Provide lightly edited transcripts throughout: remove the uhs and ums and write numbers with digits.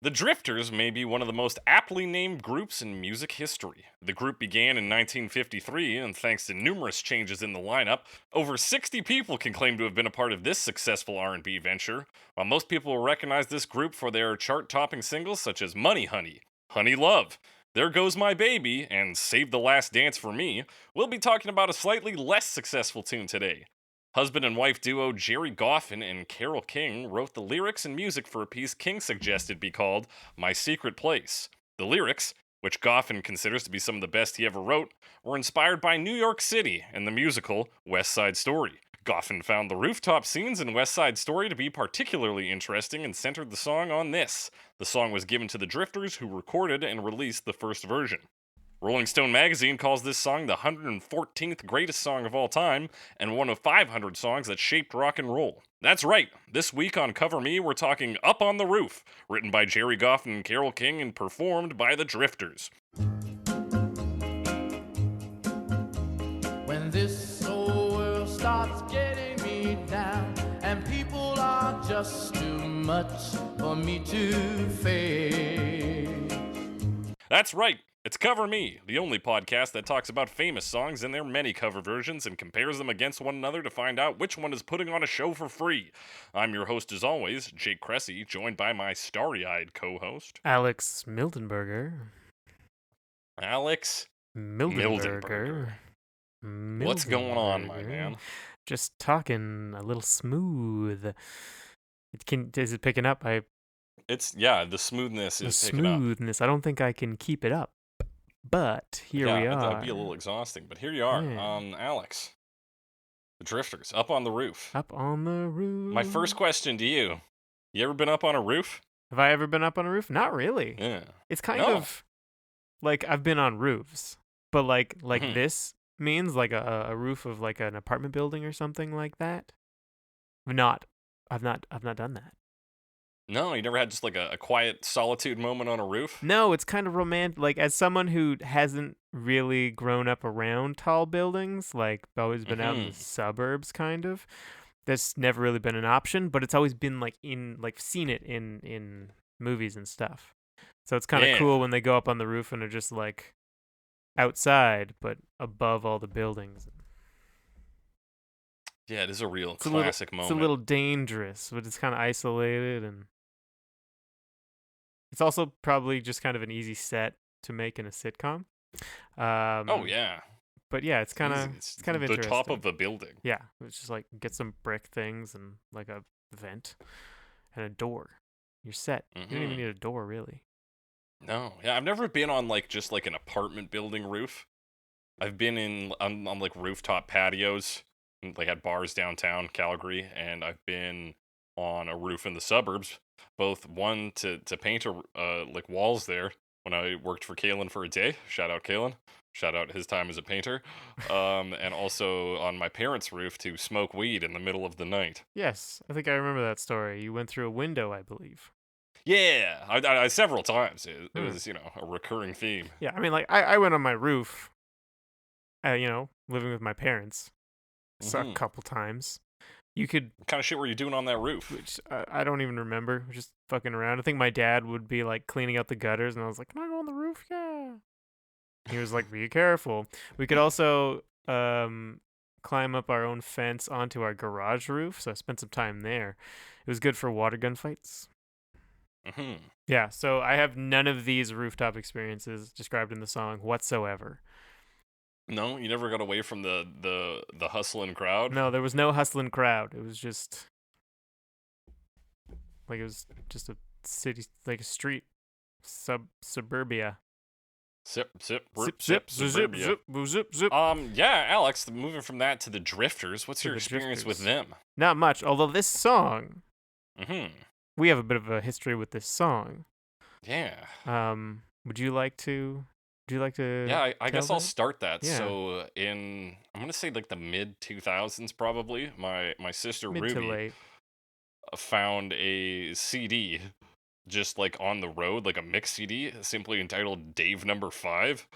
The Drifters may be one of the most aptly named groups in music history. The group began in 1953, and thanks to numerous changes in the lineup, over 60 people can claim to have been a part of this successful R&B venture. While most people will recognize this group for their chart-topping singles such as Money Honey, Honey Love, There Goes My Baby, and Save the Last Dance for Me, we'll be talking about a slightly less successful tune today. Husband and wife duo Jerry Goffin and Carole King wrote the lyrics and music for a piece King suggested be called My Secret Place. The lyrics, which Goffin considers to be some of the best he ever wrote, were inspired by New York City and the musical West Side Story. Goffin found the rooftop scenes in West Side Story to be particularly interesting and centered the song on this. The song was given to the Drifters, who recorded and released the first version. Rolling Stone magazine calls this song the 114th greatest song of all time and one of 500 songs that shaped rock and roll. That's right, this week on Cover Me, we're talking Up on the Roof, written by Jerry Goffin and Carole King and performed by the Drifters. When this old world starts getting me down and people are just too much for me to face. That's right. It's Cover Me, the only podcast that talks about famous songs and their many cover versions and compares them against one another to find out which one is putting on a show for free. I'm your host as always, Jake Cressy, joined by my starry-eyed co-host, Alex Mildenberger. Alex Mildenberger. What's going on, my man? Just talking a little smooth. Is it picking up? The smoothness is picking up. Smoothness. I don't think I can keep it up. But here we are. That'd be a little exhausting, but here you are. Yeah. Alex, the Drifters, Up on the Roof. Up on the roof. My first question to you, you ever been up on a roof? Have I ever been up on a roof? Not really. Yeah. It's kind of like I've been on roofs, but like this means like a roof of like an apartment building or something like that. I've not done that. No, you never had just like a quiet solitude moment on a roof? No, it's kind of romantic. Like, as someone who hasn't really grown up around tall buildings, like always been out in the suburbs, kind of, that's never really been an option. But it's always been like seen it in movies and stuff. So it's kind of cool when they go up on the roof and are just like outside, but above all the buildings. Yeah, it is a real classic moment. It's a little dangerous, but it's kind of isolated, and it's also probably just kind of an easy set to make in a sitcom. Oh yeah. But yeah, it's kind of interesting. The top of a building. Yeah, it's just like get some brick things and like a vent and a door. You're set. You don't even need a door, really. No, yeah, I've never been on like just like an apartment building roof. I've been on like rooftop patios, like at bars downtown Calgary, and I've been on a roof in the suburbs. Both one to paint like walls there when I worked for Kalen for a day. Shout out Kalen. Shout out his time as a painter. And also on my parents' roof to smoke weed in the middle of the night. Yes, I think I remember that story. You went through a window, I believe. Yeah, I several times. It was, a recurring theme. Yeah, I mean, like, I went on my roof, living with my parents a couple times. You could... What kind of shit were you doing on that roof? Which I don't even remember. Just fucking around. I think my dad would be, like, cleaning out the gutters, and I was like, can I go on the roof? Yeah. He was like, be careful. We could also climb up our own fence onto our garage roof, so I spent some time there. It was good for water gun fights. Yeah, so I have none of these rooftop experiences described in the song whatsoever. No, you never got away from the hustling crowd? No, there was no hustling crowd. It was just a city, like a street, suburbia. Zip, Suburbia. Zip. Yeah, Alex, moving from that to the Drifters, what's your experience with them? Not much, although this song, we have a bit of a history with this song. Yeah. Would you like to... Yeah, I guess I'll start that. Yeah. So I'm gonna say like the mid 2000s probably. My sister Mid Ruby to late. found a CD just like on the road, like a mix CD, simply entitled Dave Number 5.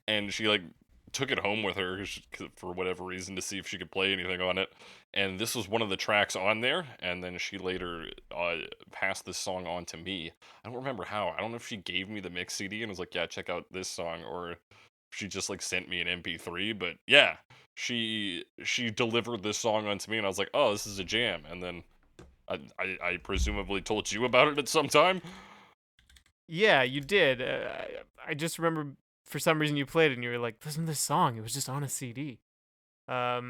And she like took it home with her for whatever reason to see if she could play anything on it. And this was one of the tracks on there. And then she later passed this song on to me. I don't remember how. I don't know if she gave me the mix CD and was like, yeah, check out this song, or she just like sent me an MP3. But yeah, she delivered this song onto me, and I was like, oh, this is a jam. And then I presumably told you about it at some time. Yeah, you did. I just remember for some reason you played it and you were like, listen to this song. It was just on a CD. Yeah.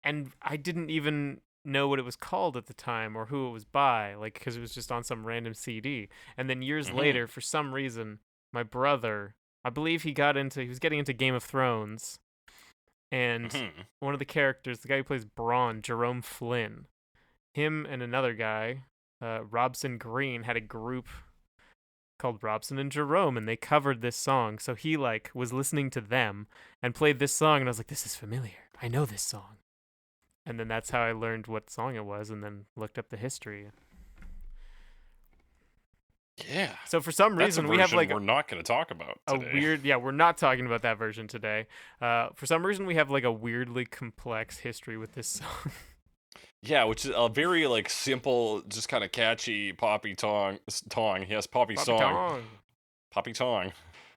And I didn't even know what it was called at the time or who it was by, like, because it was just on some random CD. And then years later, for some reason, my brother, I believe he was getting into Game of Thrones. And one of the characters, the guy who plays Bronn, Jerome Flynn, him and another guy, Robson Green, had a group called Robson and Jerome, and they covered this song. So he like was listening to them and played this song, and I was like, this is familiar. I know this song. And then that's how I learned what song it was, and then looked up the history. Yeah. So for some reason we have like we're not going to talk about today. we're not talking about that version today. For some reason we have like a weirdly complex history with this song. Yeah, which is a very like simple, just kind of catchy poppy tong. Yes, poppy song. Poppy tong.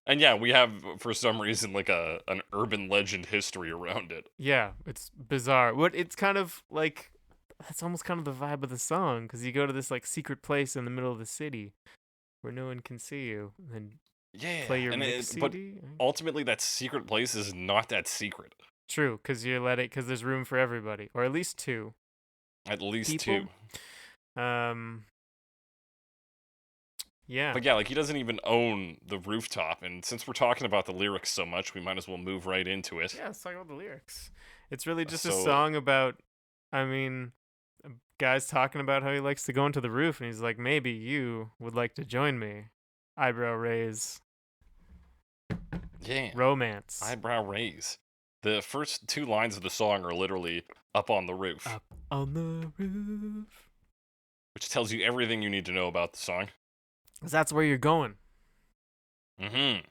And yeah, we have for some reason like an urban legend history around it. Yeah, it's bizarre. It's kind of like, that's almost kind of the vibe of the song, because you go to this like secret place in the middle of the city where no one can see you, and play your mix CD. But ultimately, that secret place is not that secret. True, because because there's room for everybody, or at least two. At least people. Two. Yeah. But yeah, like he doesn't even own the rooftop, and since we're talking about the lyrics so much, we might as well move right into it. Yeah, let's talk about the lyrics. It's really just a song about, I mean, a guy's talking about how he likes to go into the roof, and he's like, maybe you would like to join me. Eyebrow raise. Yeah. Romance. Eyebrow raise. The first two lines of the song are literally up on the roof. Up on the roof. Which tells you everything you need to know about the song. 'Cause that's where you're going. And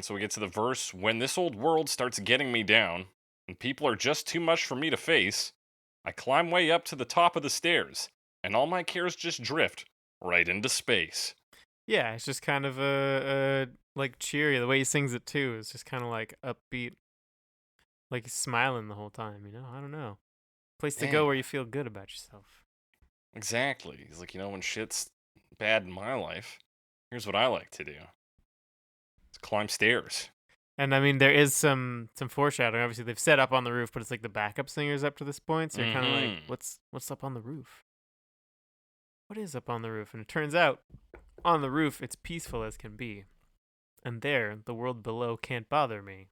so we get to the verse, when this old world starts getting me down, and people are just too much for me to face, I climb way up to the top of the stairs, and all my cares just drift right into space. Yeah, it's just kind of a like cheery. The way he sings it too is just kind of like upbeat. Like he's smiling the whole time, you know? I don't know. Place to go where you feel good about yourself. Exactly. He's like, when shit's bad in my life, here's what I like to do. It's climb stairs. And I mean, there is some foreshadowing. Obviously, they've set up on the roof, but it's like the backup singers up to this point. So you're kind of like, what's up on the roof? What is up on the roof? And it turns out, on the roof, it's peaceful as can be. And there, the world below can't bother me.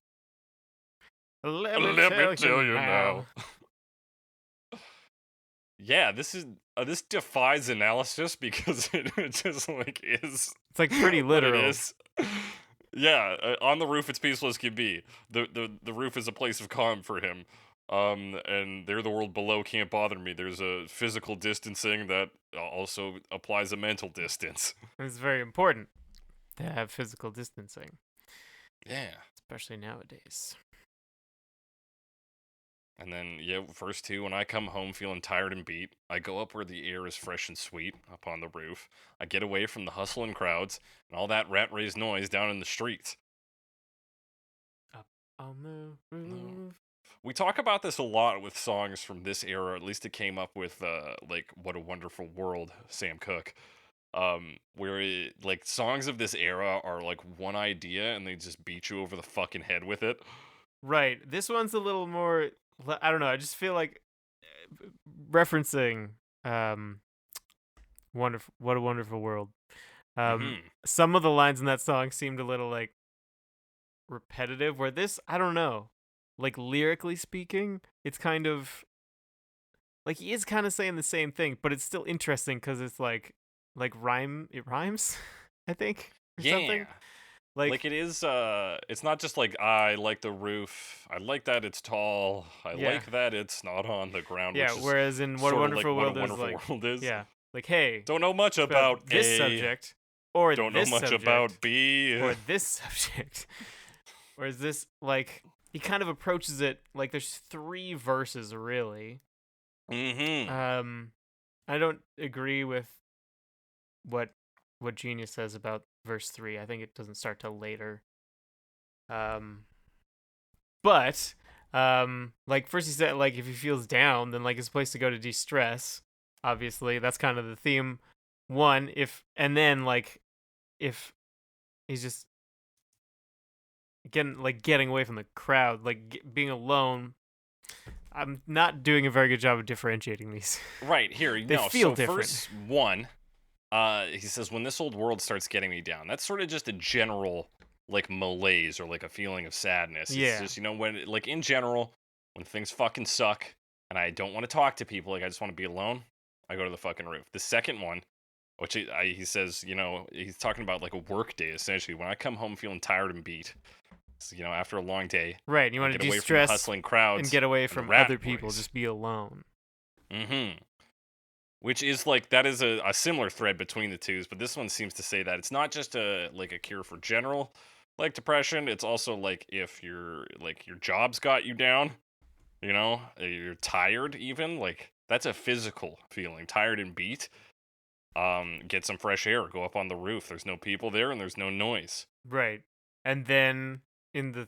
Let me tell you now. Yeah, this defies analysis because it just like is. It's like pretty literal. It is. Yeah, on the roof it's peaceful as can be. The roof is a place of calm for him. And there the world below can't bother me. There's a physical distancing that also applies a mental distance. It's very important to have physical distancing. Yeah. Especially nowadays. And then, verse 2, when I come home feeling tired and beat, I go up where the air is fresh and sweet, up on the roof. I get away from the hustle and crowds, and all that rat-raised noise down in the streets. Up on the roof. We talk about this a lot with songs from this era, at least it came up with, like, What a Wonderful World, Sam Cooke. Where, songs of this era are, like, one idea, and they just beat you over the fucking head with it. Right. This one's a little more... I don't know. I just feel like referencing wonderful, What a Wonderful World. Some of the lines in that song seemed a little like repetitive, where this, I don't know, like lyrically speaking, it's kind of like he is kind of saying the same thing, but it's still interesting because it's like it rhymes, I think, or something. Like it is, it's not just like, I like the roof, I like that it's tall, I like that it's not on the ground. Yeah, which is whereas in What a Wonderful World World is. Yeah, like, hey, don't know much about this subject, or Don't know this much subject, about B. or this subject, or is this like he kind of approaches it like there's 3 verses really. Mm-hmm. I don't agree with what Genius says about verse 3. I think it doesn't start till later. But like first he said like if he feels down, then like it's a place to go to de-stress. Obviously, that's kind of the theme. One, and then like if he's just getting away from the crowd, like being alone. I'm not doing a very good job of differentiating these. Right, here, They no. feel So different. verse 1, he says, when this old world starts getting me down. That's sort of just a general, like, malaise or, like, a feeling of sadness. Yeah. It's just, when, like, in general, when things fucking suck and I don't want to talk to people, like, I just want to be alone, I go to the fucking roof. The second one, which he says, he's talking about, like, a work day, essentially. When I come home feeling tired and beat, after a long day, Right, you want to get away from the de-stress hustling crowds and get away and the from rat other people, boys. just be alone. Mm-hmm. Which is like that is a similar thread between the two, but this one seems to say that it's not just a cure for general like depression. It's also like if your job's got you down, you're tired even, like that's a physical feeling, tired and beat. Get some fresh air, go up on the roof. There's no people there and there's no noise. Right. And then in the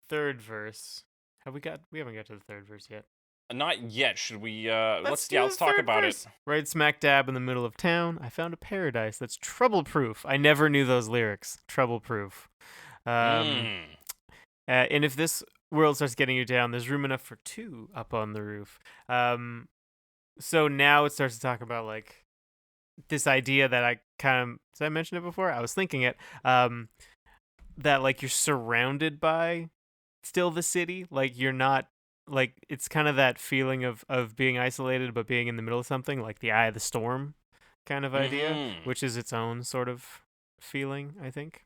3rd verse, we haven't got to the 3rd verse yet. Not yet. Should we Let's talk about it. Right smack dab in the middle of town, I found a paradise that's trouble-proof. I never knew those lyrics. Trouble-proof. And if this world starts getting you down, there's room enough for 2 up on the roof. So now it starts to talk about like this idea that I kind of, did I mention it before? I was thinking it. That like you're surrounded by still the city, like you're not, like it's kind of that feeling of being isolated but being in the middle of something, like the eye of the storm kind of idea, which is its own sort of feeling, I think.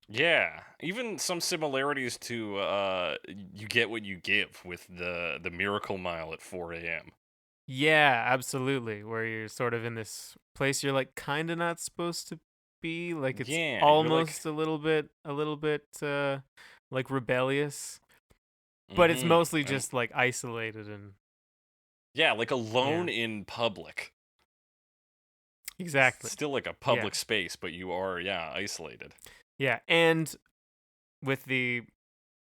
Yeah, even some similarities to you get what you give with the Miracle Mile at 4 a.m. Yeah, absolutely. Where you're sort of in this place you're like kind of not supposed to be, like it's almost a little bit like rebellious, but it's mostly just like isolated and like alone in public. Exactly. Still like a public space, but you are isolated. Yeah, and with it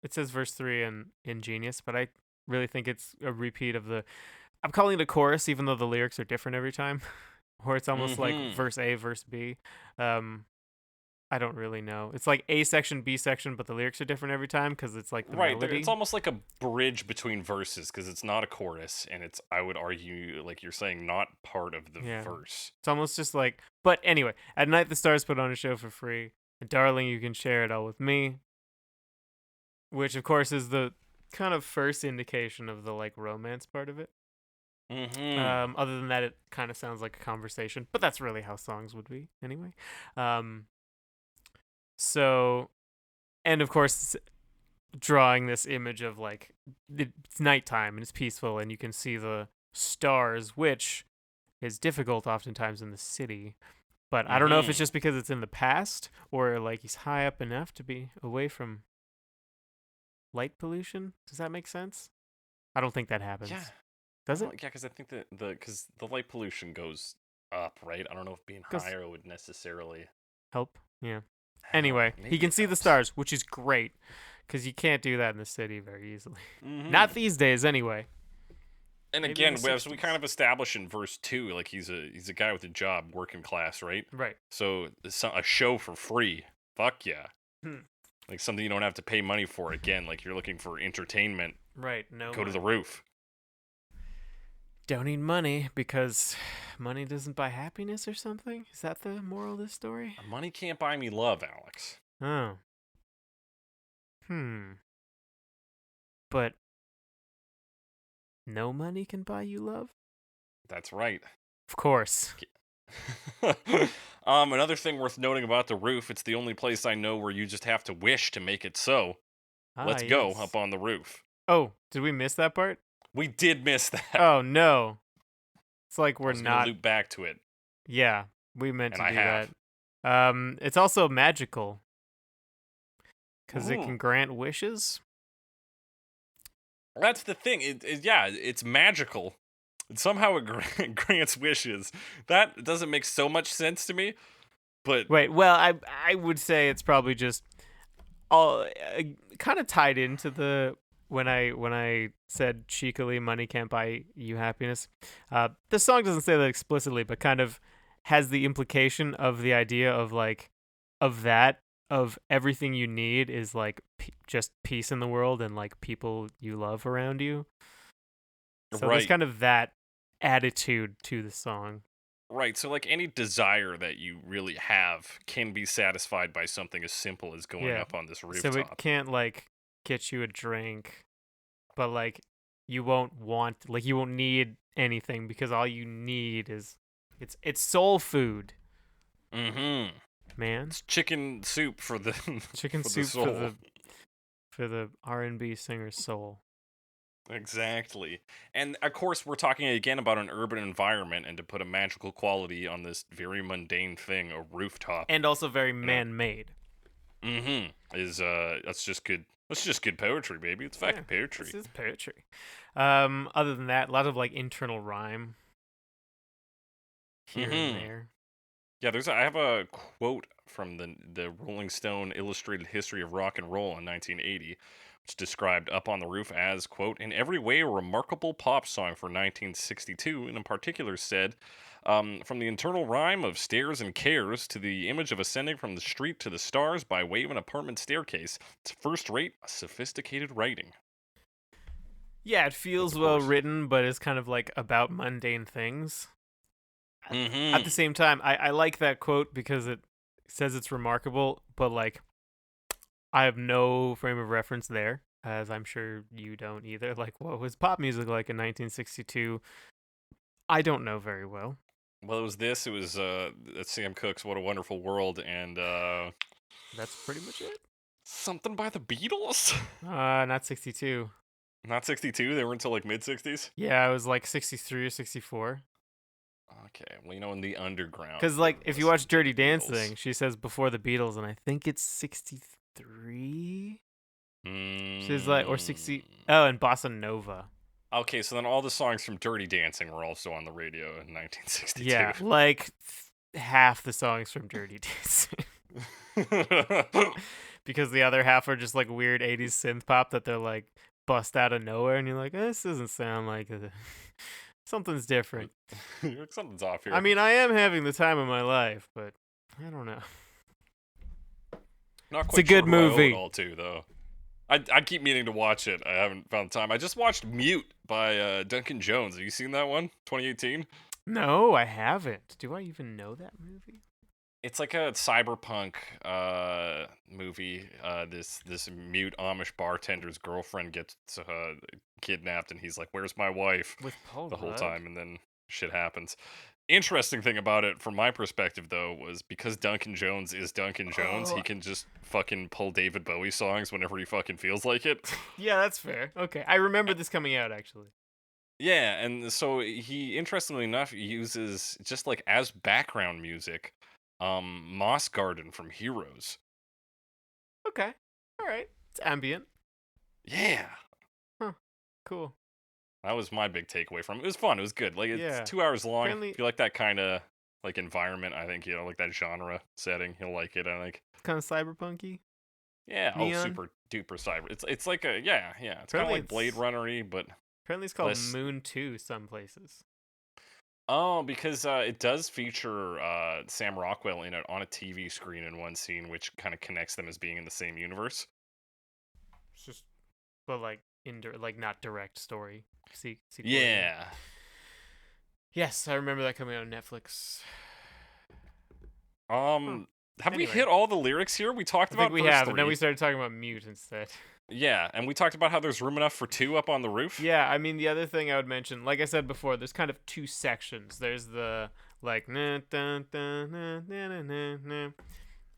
says verse 3 in Genius, but I really think it's a repeat of I'm calling it a chorus, even though the lyrics are different every time, or it's almost like verse A, verse B. I don't really know. It's like A section, B section, but the lyrics are different every time because it's like the melody. It's almost like a bridge between verses because it's not a chorus, and it's, I would argue, like you're saying, not part of the verse. It's almost just like, but anyway, at night the stars put on a show for free. Darling, you can share it all with me. Which, of course, is the kind of first indication of the like romance part of it. Other than that, it kind of sounds like a conversation, but that's really how songs would be anyway. So, and of course, drawing this image of like it's nighttime and it's peaceful and you can see the stars, which is difficult oftentimes in the city. But I don't know if it's just because it's in the past or like he's high up enough to be away from light pollution. Does that make sense? I don't think that happens. Yeah. Does it? Yeah, because I think that the light pollution goes up, right? I don't know if being higher would necessarily help. Yeah. Anyway, he can see the stars, which is great because you can't do that in the city very easily. Not these days, anyway. And maybe again, as we kind of establish in verse 2, like he's a guy with a job, working class, right? Right. So a show for free, fuck yeah. Like something you don't have to pay money for. Again, like you're looking for entertainment. Right. No. Go to the roof. Don't need money because money doesn't buy happiness or something? Is that the moral of this story? Money can't buy me love, Alex. Oh. But no money can buy you love? That's right. Of course. Another thing worth noting about the roof, it's the only place I know where you just have to wish to make it so. Let's go up on the roof. Oh, did we miss that part? We did miss that. Oh, no. It's like we're not... loop back to it. Yeah, we meant to do that. It's also magical because it Ooh. can grant wishes. That's the thing. Yeah, it's magical. Somehow it grants wishes. That doesn't make so much sense to me. But Wait, well, I would say it's probably just all kind of tied into the when I said cheekily, money can't buy you happiness. The song doesn't say that explicitly, but kind of has the implication of the idea of like of that of everything you need is like just peace in the world and like people you love around you. So there's right, kind of that attitude to the song. right. So like any desire that you really have can be satisfied by something as simple as going Yeah. up on this So it rooftop. can't like get you a drink, but like you won't need anything because all you need is it's soul food, Mm-hmm. man. It's chicken soup for the Chicken for the soup soul. for the R&B singer's soul. Exactly. And of course, we're talking again about an urban environment, and to put a magical quality on this very mundane thing, a rooftop, And also very you know, man-made. is that's just good. That's just good poetry, baby. It's Yeah, fucking this poetry. is poetry. Other than that, a lot of like internal rhyme here and Mm-hmm. there. Yeah, I have a quote from the Rolling Stone Illustrated History of Rock and Roll in 1980, which described Up on the Roof as, quote, in every way a remarkable pop song for 1962, and in particular said, from the internal rhyme of stairs and cares to the image of ascending from the street to the stars by way of an apartment staircase, it's first rate, sophisticated writing. Yeah, it Of feels well course. written, but it's kind of like about mundane things. At the Mm-hmm. same time, I like that quote because it says it's remarkable, but like I have no frame of reference there, as I'm sure you don't either. Like, what was pop music like in 1962? I don't know very well. Well, it was this. It was Sam Cooke's "What a Wonderful World" and That's pretty much it. something by the Beatles. Not 62. Not 62. They were until like mid 60s. Yeah, it was like 63 or 64. Okay, well, in the underground, Because, they like, were if you listening watch to the Dirty Beatles. Dancing, she says before the Beatles, and I think it's 63. She's like, or 60. Mm. Oh, and Bossa Nova. Okay, so then all the songs from Dirty Dancing were also on the radio in 1962. Yeah, like half the songs from Dirty Dancing. Because the other half are just like weird 80s synth pop that they're like bust out of nowhere, and you're like, this doesn't sound like something's different. Something's off I here. mean, I am having the time of my life, but I don't know. Not It's a quite sure good who I owe it movie. all to, though. I keep meaning to watch it. I haven't found time. I just watched Mute by Duncan Jones. Have you seen that one? 2018? No, I haven't. Do I even know that movie? It's like a cyberpunk movie. This mute Amish bartender's girlfriend gets kidnapped, and he's like, "Where's my wife?" With Paul the whole Rudd? time, and then shit happens. Interesting thing about it, from my perspective, though, was because Duncan Jones is Duncan Jones, Oh, he can just fucking pull David Bowie songs whenever he fucking feels like it. yeah, that's fair. Okay, I remember this coming out actually. Yeah, and so he, interestingly enough, uses just like as background music, Moss Garden from Heroes. Okay, all right, it's ambient. Yeah, Huh, cool. that was my big takeaway from it. It was fun. It was good. Like it's Yeah, 2 hours long. apparently If you like that kind of like environment, I think like that genre setting, you'll like it. I think. kind of cyberpunky, Yeah. Oh, neon. super duper cyber. It's like a yeah. It's kind of Apparently like Blade it's Runner-y, but apparently it's called less. Moon 2 some places. Oh, because it does feature Sam Rockwell in it on a TV screen in one scene, which kind of connects them as being in the same universe. It's just, but like like not direct story. Sequel. Yeah. Yes, I remember that coming out on Netflix. Huh. Have we Anyway, hit all the lyrics here? We talked I think about we first have, and then three. we started talking about Mute instead. Yeah, and we talked about how there's room enough for two up on the roof. Yeah, I mean the other thing I would mention, like I said before, there's kind of two sections. There's the like na, dun, dun, na, na, na, na, na,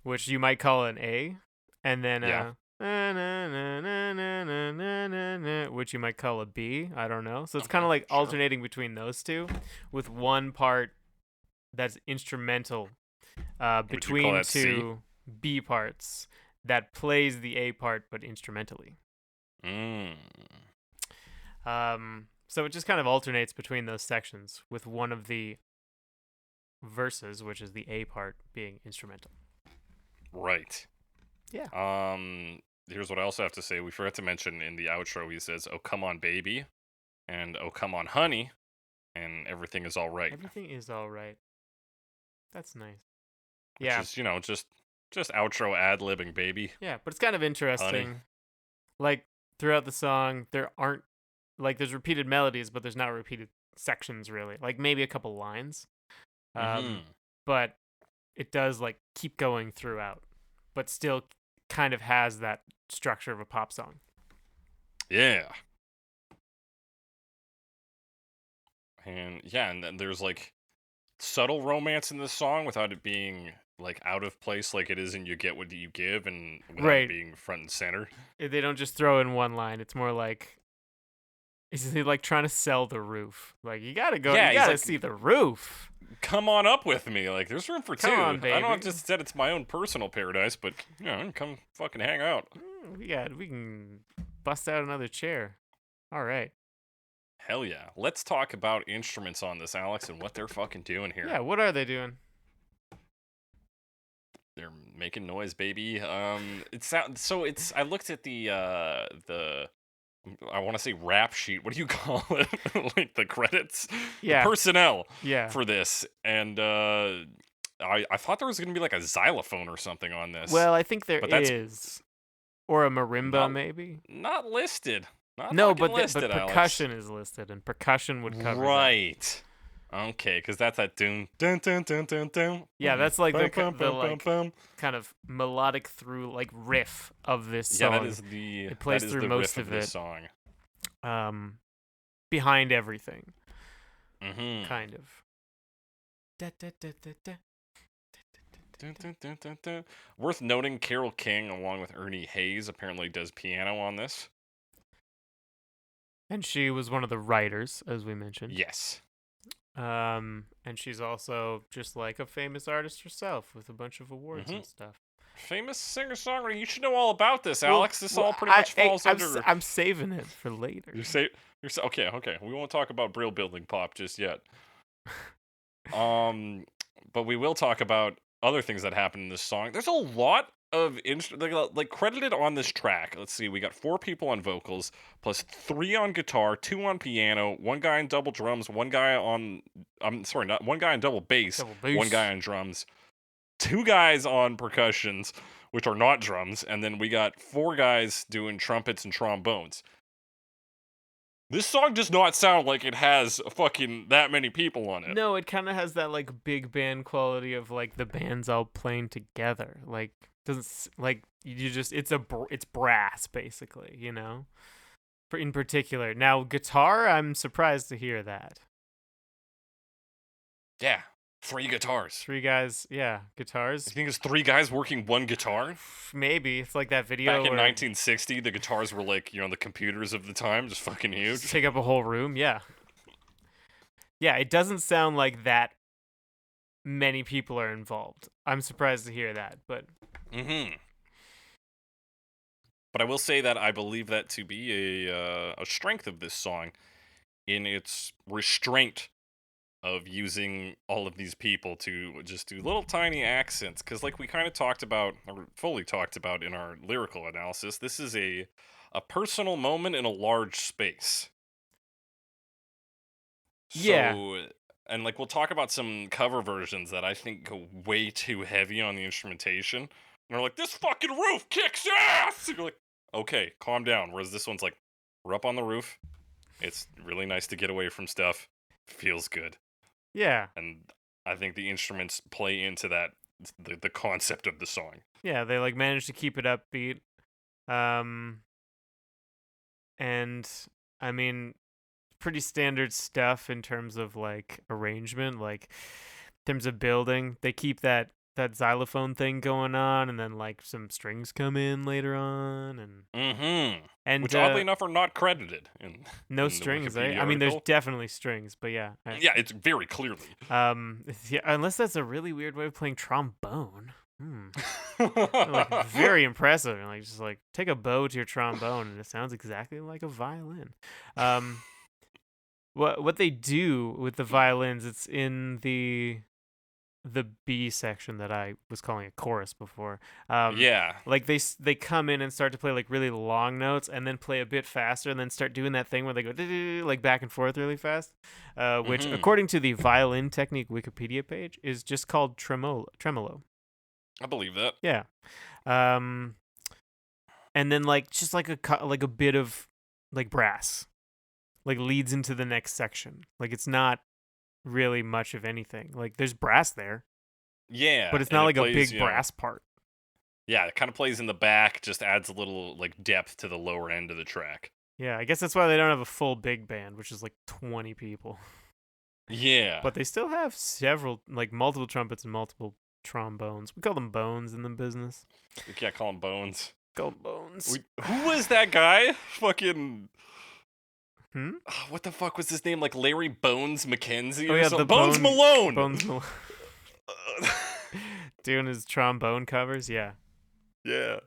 which you might call an A, and then Yeah. na, na, na, na, na, na, na, na, na, which you might call a B. I don't know. So it's Okay, kind of like sure. alternating between those two, with one part that's instrumental, Would you call between that C? two B parts that plays the A part but instrumentally. Mm. So it just kind of alternates between those sections, with one of the verses, which is the A part, being instrumental. Right. Yeah. Here's what I also have to say. We forgot to mention in the outro, he says, "Oh, come on, baby," and "Oh, come on, honey," and "Everything is all right." Everything is all right. That's nice. Which Yeah. is, just outro ad-libbing, baby. Yeah, but it's kind of interesting. Like, throughout the song, there aren't, like, there's repeated melodies, but there's not repeated sections, really. Like, maybe a couple lines. Mhm. But it does, like, keep going throughout, but still kind of has that structure of a pop song. Yeah. And then there's like subtle romance in this song without it being like out of place like it is in You Get What You Give, and without Right. it being front and center. They don't just throw in one line. It's more like, is he like trying to sell the roof? Like, you gotta go, Yeah, you he's gotta like, see the roof. "Come on up with me. Like, there's room for two. Come on, I baby. don't just said it's my own personal paradise, but come fucking hang out." We can bust out another chair. All right. Hell yeah. Let's talk about instruments on this, Alex, and what they're fucking doing here. Yeah, what are they doing? They're making noise, baby. It sounds so. It's. I looked at the I want to say rap sheet. What do you call it? Like the credits, Yeah. the personnel Yeah. for this, and I thought there was gonna be like a xylophone or something on this. Well, I think there But that's is. Or a marimba, not- maybe? not listed. Not No, fucking but listed, but Alex. percussion is listed, and percussion would cover that. Right. Okay, because that's that doom dun dun dun dun dun. Yeah, that's like the Bum, bum, like bum. kind of melodic through like riff of this Yeah, song. that is the It plays that is through the most riff of this it. song. Behind everything, Mm-hmm. kind of. Da, da, da, da, da. Dun, dun, dun, dun, dun. Worth noting, Carole King, along with Ernie Hayes, apparently does piano on this. And she was one of the writers, as we mentioned. Yes. And she's also just like a famous artist herself, with a bunch of awards and stuff. Famous singer-songwriter. You should know all about this, Well- Alex. This well, all pretty much falls under... I'm saving it for later. Okay. We won't talk about Brill Building Pop just yet. But we will talk about other things that happen in this song. There's a lot of like credited on this track. Let's see, we got 4 people on vocals, plus 3 on guitar, 2 on piano, 1 guy on double drums, 1 guy on one guy on double bass, Double bass. 1 guy on drums, 2 guys on percussions, which are not drums, and then we got 4 guys doing trumpets and trombones. This song does not sound like it has fucking that many people on it. No, it kind of has that like big band quality of like the bands all playing together. Like doesn't like you just it's brass basically, you know. In particular, now guitar, I'm surprised to hear that. Yeah, 3 guitars. 3 guys, yeah, guitars. You think it's 3 guys working 1 guitar? Maybe it's like that video Back in where 1960, the guitars were like, the computers of the time, just fucking huge. take up a whole room. Yeah, yeah. It doesn't sound like that many people are involved. I'm surprised to hear that, but Mm-hmm. But I will say that I believe that to be a strength of this song in its restraint of using all of these people to just do little tiny accents. Because like we kind of talked about, or fully talked about in our lyrical analysis, this is a personal moment in a large space. Yeah. So, and like we'll talk about some cover versions that I think go way too heavy on the instrumentation. And they're like, "This fucking roof kicks ass!" And you're like, okay, calm down. Whereas this one's like, we're up on the roof. It's really nice to get away from stuff. Feels good. yeah, And I think the instruments play into that, the concept of the song. yeah. They like managed to keep it upbeat. And I mean, pretty standard stuff in terms of like arrangement, like in terms of building. They keep that that xylophone thing going on, and then like some strings come in later on, and Which oddly enough are not credited in no the strings. Wikipedia I mean, there's article. definitely strings, but yeah, Yeah, it's very clearly. yeah, unless that's a really weird way of playing trombone. Like very impressive. And like just like take a bow to your trombone and it sounds exactly like a violin. What they do with the violins, it's in the B section that I was calling a chorus before. Yeah. Like they come in and start to play like really long notes and then play a bit faster and then start doing that thing where they go like back and forth really fast, which according to the violin technique Wikipedia page is just called tremolo. I believe that. Yeah. And then like just like a bit of like brass like leads into the next section. Like it's not really much of anything. Like there's brass there, Yeah. but it's and not it like plays, a big you know, brass part. Yeah, it kind of plays in the back, just adds a little like depth to the lower end of the track. Yeah, I guess that's why they don't have a full big band, which is like 20 people. Yeah. But they still have several, like multiple trumpets and multiple trombones. We call them bones in the business. We can't call them Bones. Call them bones. Who was that guy? Fucking. Hmm? What the fuck was his name? Like Larry Bones McKenzie or Oh yeah, something? the Bones Malone! Bones Malone. Doing his trombone covers, yeah. Yeah,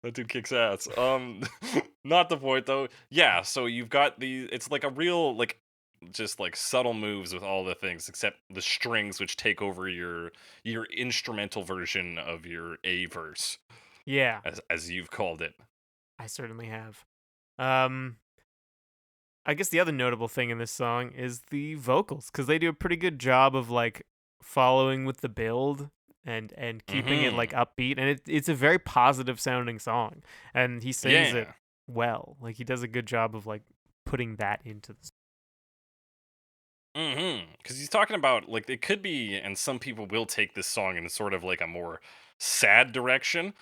that dude kicks ass. Not the point though. Yeah, so you've got it's like a real like just like subtle moves with all the things except the strings which take over your instrumental version of your A verse Yeah, as you've called it. I certainly have. I guess the other notable thing in this song is the vocals, because they do a pretty good job of like following with the build and keeping it like upbeat, and it's a very positive sounding song, and he sings it well. Like he does a good job of like putting that into the Because he's talking about like it could be, and some people will take this song in sort of like a more sad direction,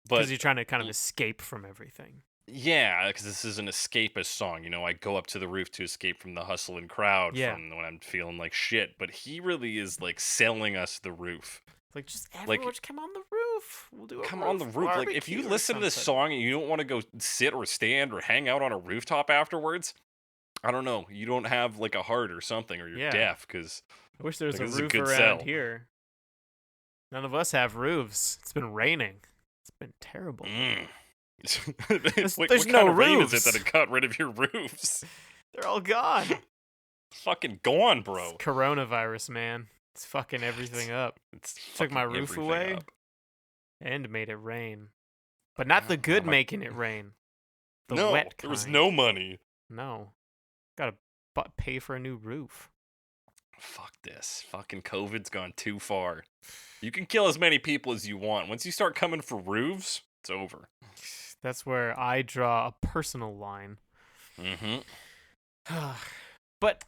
but because you're trying to kind of escape from everything. yeah, because this is an escapist song. You know, I go up to the roof to escape from the hustle and crowd from when I'm feeling like shit. But he really is like selling us the roof. Like, just everyone just come on the roof. We'll do a come on the roof. Like, if you listen to this song and you don't want to go sit or stand or hang out on a rooftop afterwards, I don't know. You don't have like a heart or something, or you're deaf. Because I wish there was a roof around here. None of us have roofs. It's been raining. It's been terrible. There's what kind no of rain is roofs. it that it got rid of your roofs? They're all gone. Fucking gone, bro. It's coronavirus, man. It's fucking everything up. It's took my roof away and made it rain. But not the good making it rain. The wet kind. There was no money. No. Gotta pay for a new roof. Fuck this. Fucking COVID's gone too far. You can kill as many people as you want. Once you start coming for roofs, it's over. That's where I draw a personal line. But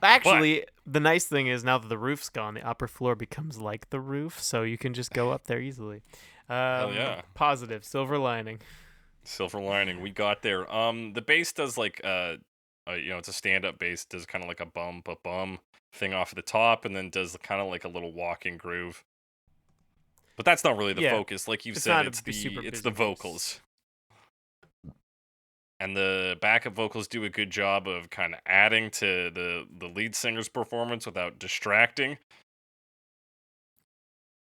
actually, the nice thing is now that the roof's gone, the upper floor becomes like the roof, so you can just go up there easily. Hell yeah. Positive, silver lining. Silver lining, we got there. The bass does like it's a stand-up bass, does kind of like a bum thing off at the top, and then does kind of like a little walking groove. But that's not really the focus, like you've said. It's the vocals. And the backup vocals do a good job of kind of adding to the lead singer's performance without distracting.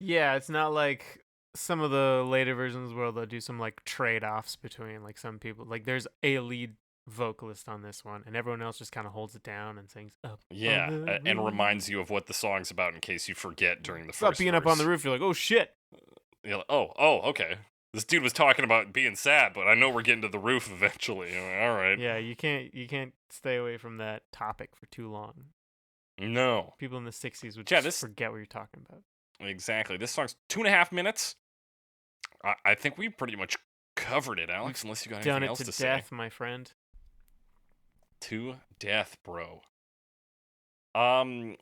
Yeah, it's not like some of the later versions where they'll do some like trade-offs between like some people. Like there's a lead vocalist on this one, and everyone else just kind of holds it down and sings up. Yeah, and reminds you of what the song's about in case you forget during the first About being verse. up on the roof, you're like, oh shit. You're like, oh, okay. This dude was talking about being sad, but I know we're getting to the roof eventually. All right. Yeah, you can't stay away from that topic for too long. No. People in the 60s would just forget what you're talking about. Exactly. This song's 2.5 minutes. I think we pretty much covered it, Alex, unless you got anything else to say. Done it to death, my friend. To death, bro. We're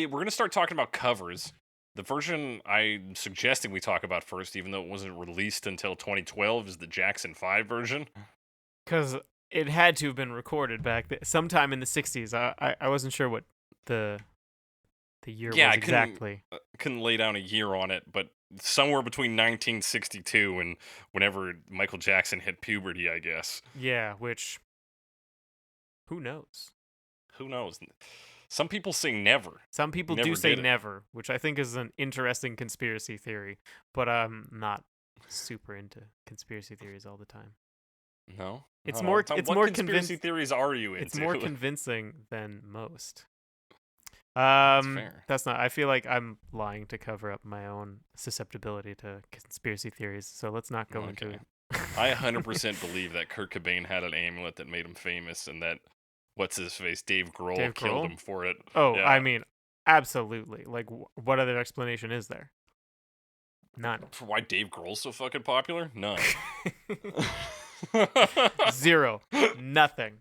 going to start talking about covers. The version I'm suggesting we talk about first, even though it wasn't released until 2012, is the Jackson 5 version. Because it had to have been recorded back sometime in the 60s. I wasn't sure what the the year Yeah, was I couldn't exactly. couldn't lay down a year on it, but somewhere between 1962 and whenever Michael Jackson hit puberty, I guess. Yeah, which who knows? Who knows? Some people say never. Some people Never do say did it. never, which I think is an interesting conspiracy theory, but I'm not super into conspiracy theories all the time. No. It's Not more all the time. it's What more conspiracy theories are you into? it's more convincing than most. fair. That's not. I feel like I'm lying to cover up my own susceptibility to conspiracy theories. So let's not go into Okay. it. I 100% believe that Kurt Cobain had an amulet that made him famous, and that what's his face, Dave Grohl, Dave killed Grohl? him for it. Oh, Yeah. I mean, absolutely. Like, what other explanation is there? None. For why Dave Grohl's so fucking popular? None. Zero. Nothing.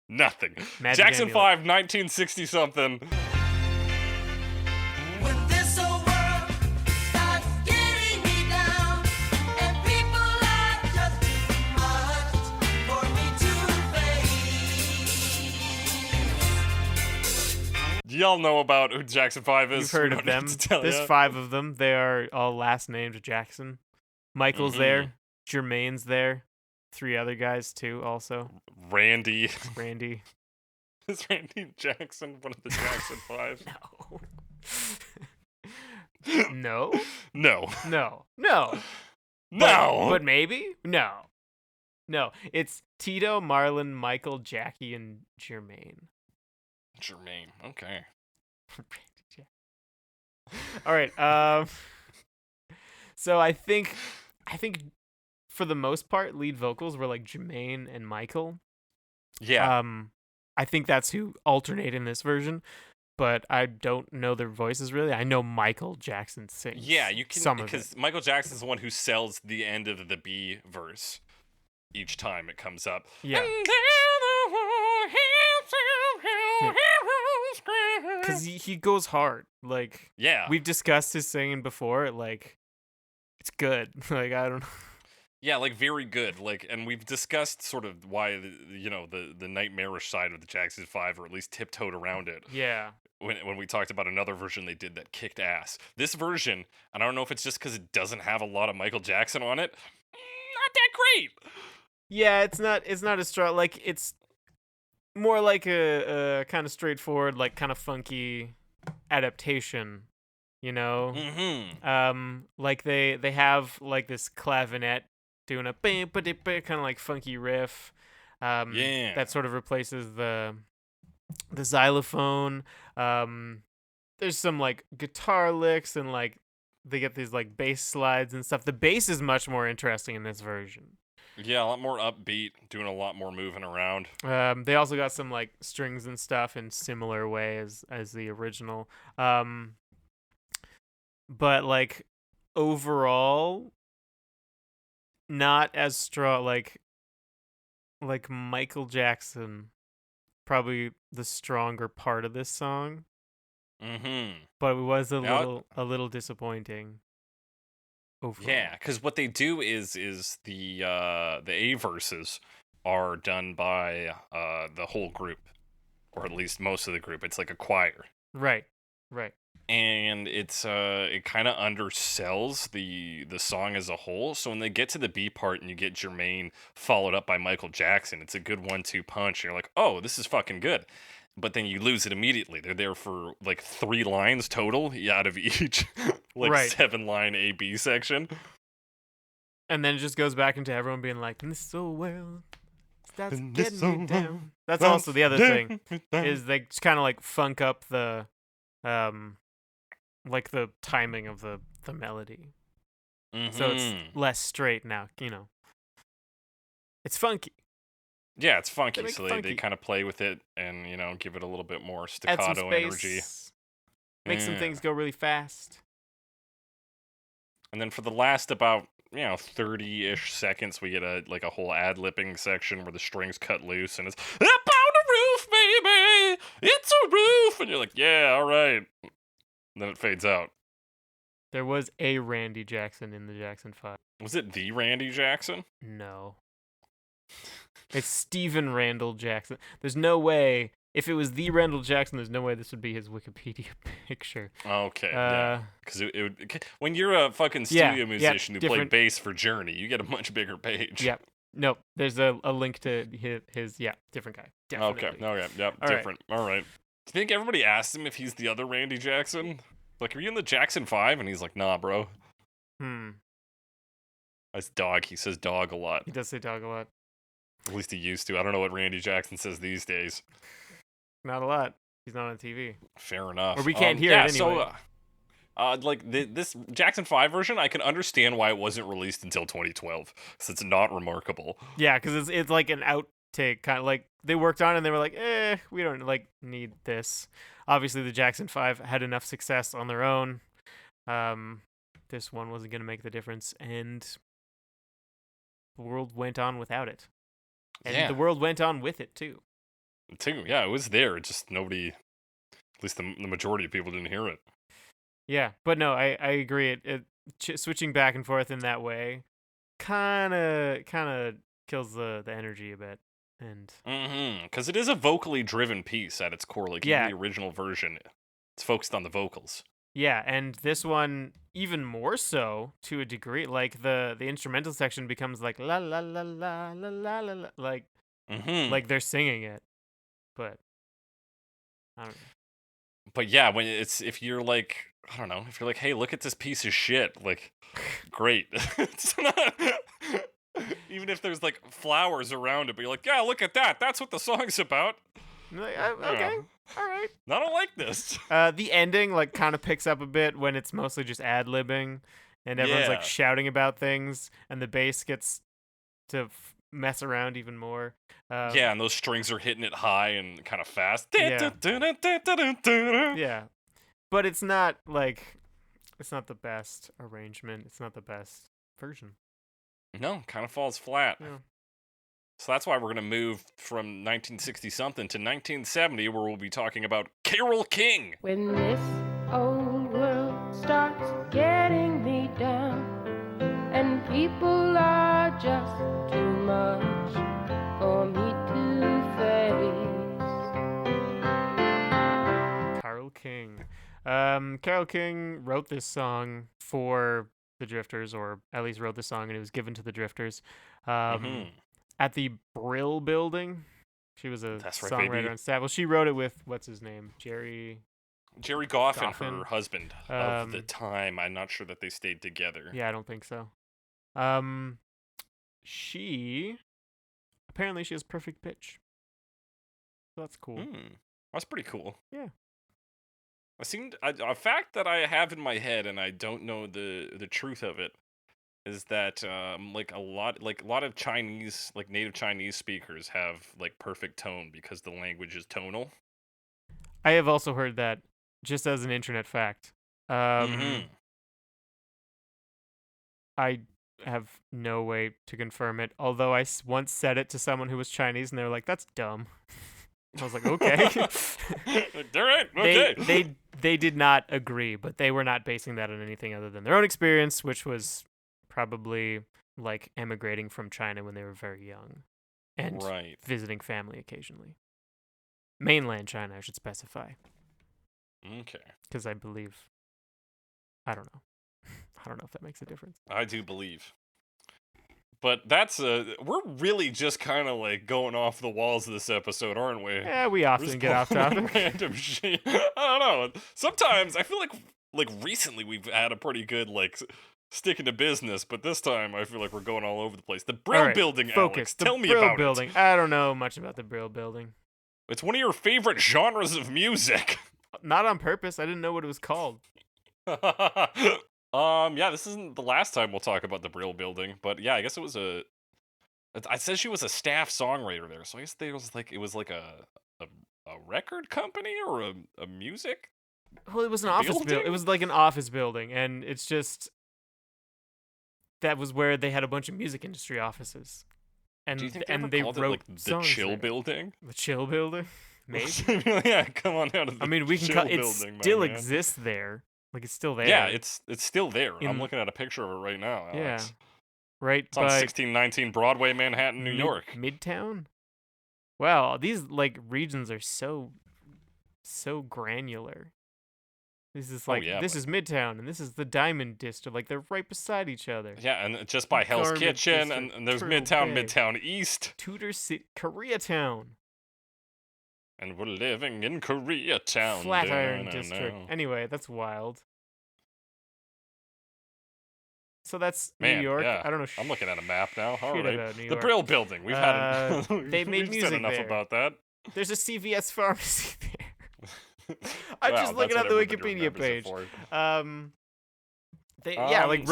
Nothing. Magic Jackson amulet. 5, 1960 something. When this old world starts getting me down, and people are just too much for me to face. Y'all know about who Jackson 5 is. You've heard We of don't them. need to tell There's ya. 5 of them. They are all last named Jackson. Michael's there. Jermaine's there. 3 other guys too. Also, Randy. Randy. Is Randy Jackson one of the Jackson 5? No. No. No. No. No. But maybe? No. No. It's Tito, Marlon, Michael, Jackie, and Jermaine. Jermaine. Okay. All right. So I think for the most part, lead vocals were like Jermaine and Michael. Yeah. I think that's who alternate in this version, but I don't know their voices really. I know Michael Jackson sings. Yeah, you can, some of because it. Michael Jackson's the one who sells the end of the B verse each time it comes up. Yeah. Because he goes hard. Like, Yeah. we've discussed his singing before. Like, it's good. Like, I don't know. Yeah, like very good. Like, and we've discussed sort of why the nightmarish side of the Jackson 5, or at least tiptoed around it. Yeah. When we talked about another version they did that kicked ass. This version, and I don't know if it's just because it doesn't have a lot of Michael Jackson on it, not that great. Yeah, it's not as strong. Like, it's more like a kind of straightforward, like kind of funky adaptation, you know? Mm-hmm. Like they have like this clavinet doing a kind of like funky riff. Yeah. That sort of replaces the xylophone. There's some like guitar licks, and like they get these like bass slides and stuff. The bass is much more interesting in this version. Yeah, a lot more upbeat, doing a lot more moving around. They also got some like strings and stuff in similar way as the original. But like overall, not as strong. Like Michael Jackson, probably the stronger part of this song, Mm-hmm. but it was Now- a little disappointing. Overall. Yeah, because what they do is the A verses are done by the whole group, or at least most of the group. It's like a choir, Right. and it's it kind of undersells the song as a whole. So when they get to the B part and you get Jermaine followed up by Michael Jackson, it's a good 1-2 punch. And you're like, oh, this is fucking good. But then you lose it immediately. They're there for like 3 lines total out of each like Right. 7-line A-B section. And then it just goes back into everyone being like, "This old world starts And this getting me old down." world That's also the other thing. thing Is they just kind of like funk up the like the timing of the melody, so it's less straight now, you know. It's funky. Yeah, it's funky, make it so they funky. kind of play with it and, give it a little bit more Add some staccato space. energy. Make some Yeah. things go really fast. And then for the last about, 30-ish seconds, we get a whole ad-lipping section where the strings cut loose and it's up on the roof, baby! It's a roof! And you're like, yeah, all right. And then it fades out. There was a Randy Jackson in the Jackson 5. Was it the Randy Jackson? No. It's Stephen Randall Jackson. There's no way if it was the Randall Jackson, there's no way this would be his Wikipedia picture. Okay, yeah. Because it would, when you're a fucking studio musician who played bass for Journey, you get a much bigger page. Yep. Nope. There's a link to his different guy. Definitely. Okay, yep, All different. All right. Do you think everybody asked him if he's the other Randy Jackson? Like, are you in the Jackson 5? And he's like, nah, bro. That's dog. He says dog a lot. He does say dog a lot. At least he used to. I don't know what Randy Jackson says these days. Not a lot. He's not on TV. Fair enough. Or we can't hear it anyway. This Jackson 5 version, I can understand why it wasn't released until 2012, because it's not remarkable. Yeah, because it's like an outtake, kind of like they worked on it and they were like, we don't like need this. Obviously, the Jackson 5 had enough success on their own. This one wasn't going to make the difference, and the world went on without it. And the world went on with it, too. Yeah, it was there. It just nobody, at least the majority of people didn't hear it. Yeah, but no, I agree. Switching back and forth in that way kind of kills the energy a bit. And because it is a vocally driven piece at its core. Like in the original version, it's focused on the vocals. Yeah, and this one even more so to a degree. Like the instrumental section becomes like la la la la la la la, like like they're singing it, but I don't know. But yeah, if you're like, I don't know, if you're like, hey, look at this piece of shit, like, great. It's not, even if there's like flowers around it, but you're like, yeah, look at that. That's what the song's about. Like, okay, all right. I don't like this. The ending like kind of picks up a bit when it's mostly just ad-libbing and everyone's like shouting about things, and the bass gets to mess around even more. Yeah, and those strings are hitting it high and kind of fast. Yeah. Yeah. But it's not the best arrangement. It's not the best version. No, kind of falls flat. Yeah. So that's why we're going to move from 1960-something to 1970, where we'll be talking about Carole King. When this old world starts getting me down, and people are just too much for me to face. Carole King. Carole King wrote this song for the Drifters, or at least wrote the song, and it was given to the Drifters. At the Brill Building. She was a songwriter on staff. Well, she wrote it with, what's his name? Jerry Goffin, her husband of the time. I'm not sure that they stayed together. Yeah, I don't think so. Apparently she has perfect pitch. So that's cool. That's pretty cool. Yeah. A fact that I have in my head, and I don't know the truth of it, is that a lot of Chinese, like native Chinese speakers have like perfect tone because the language is tonal. I have also heard that, just as an internet fact. I have no way to confirm it, although I once said it to someone who was Chinese, and they were like, "That's dumb." I was like, "Okay." All right, okay. They did not agree, but they were not basing that on anything other than their own experience, which was probably like emigrating from China when they were very young and visiting family occasionally. Mainland China, I should specify. Okay. Because I don't know. I don't know if that makes a difference. I do believe. But we're really just kind of like going off the walls of this episode, aren't we? Yeah, we often get off topic. Random shit. I don't know. Sometimes I feel like recently we've had a pretty good like sticking to business, but this time I feel like we're going all over the place. The Brill Building, focus. Alex. Tell me Brill about Building. it. I don't know much about the Brill Building. It's one of your favorite genres of music. Not on purpose. I didn't know what it was called. Yeah, this isn't the last time we'll talk about the Brill Building, but yeah, I guess it said she was a staff songwriter there, so I guess it was like a record company or a music. Well, it was an office building. It was like an office building, and it's just that was where they had a bunch of music industry offices. And do you think they wrote it, like, the Chill Building? The Chill Building? Maybe. Yeah, come on out of the we can Chill it Building, still exists there. Like, it's still there. Yeah, it's still there. I'm looking at a picture of it right now, Alex. Yeah. Right. It's on 1619 Broadway, Manhattan, New York. Midtown? Wow, these like regions are so granular. This is like yeah, this but is Midtown and this is the Diamond District. Like they're right beside each other. yeah, and just by Hell's Garment Kitchen, District, and there's Turtle Midtown, Bay, Midtown East, Tudor City, Koreatown, and we're living in Koreatown. Flatiron Da-na-na. District. Anyway, that's wild. So that's Man, New York. yeah. I don't know. I'm looking at a map now. All shit right, about New the York. Brill Building. We've had They made we've music said enough there. about that. There's a CVS pharmacy there. I'm Wow, just looking that's at the what everybody Wikipedia remembers it page. for. They So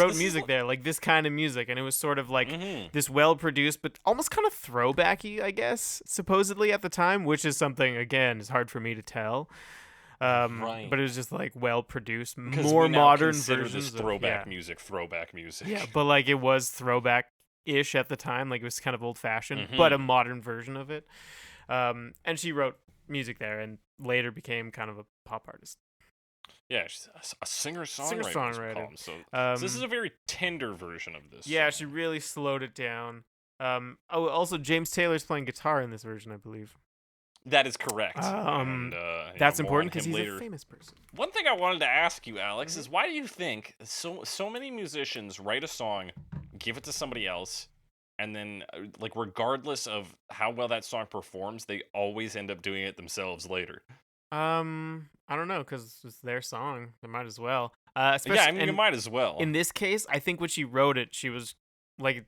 wrote this is music there, like this kind of music, and it was sort of like Mhm. this well produced, but almost kind of throwbacky, I guess, supposedly at the time, which is something again is hard for me to tell. Right. But it was just like well produced, Because more we now modern consider versions this of throwback yeah. music, throwback music. Yeah, but like it was throwback ish at the time, like it was kind of old fashioned, but a modern version of it. And she wrote music there, and later became kind of a pop artist. Yeah, she's a singer-songwriter. Singer-songwriter. So this is a very tender version of this. Yeah, song. she really slowed it down. Also James Taylor's playing guitar in this version, I believe. That is correct. And, That's more important on because him he's later. a famous person. One thing I wanted to ask you, Alex, is why do you think so many musicians write a song, give it to somebody else, and then like regardless of how well that song performs, they always end up doing it themselves later? I don't know, because it's their song. They might as well. Especially, Yeah, I mean, you might as well. In this case, I think when she wrote it, she was a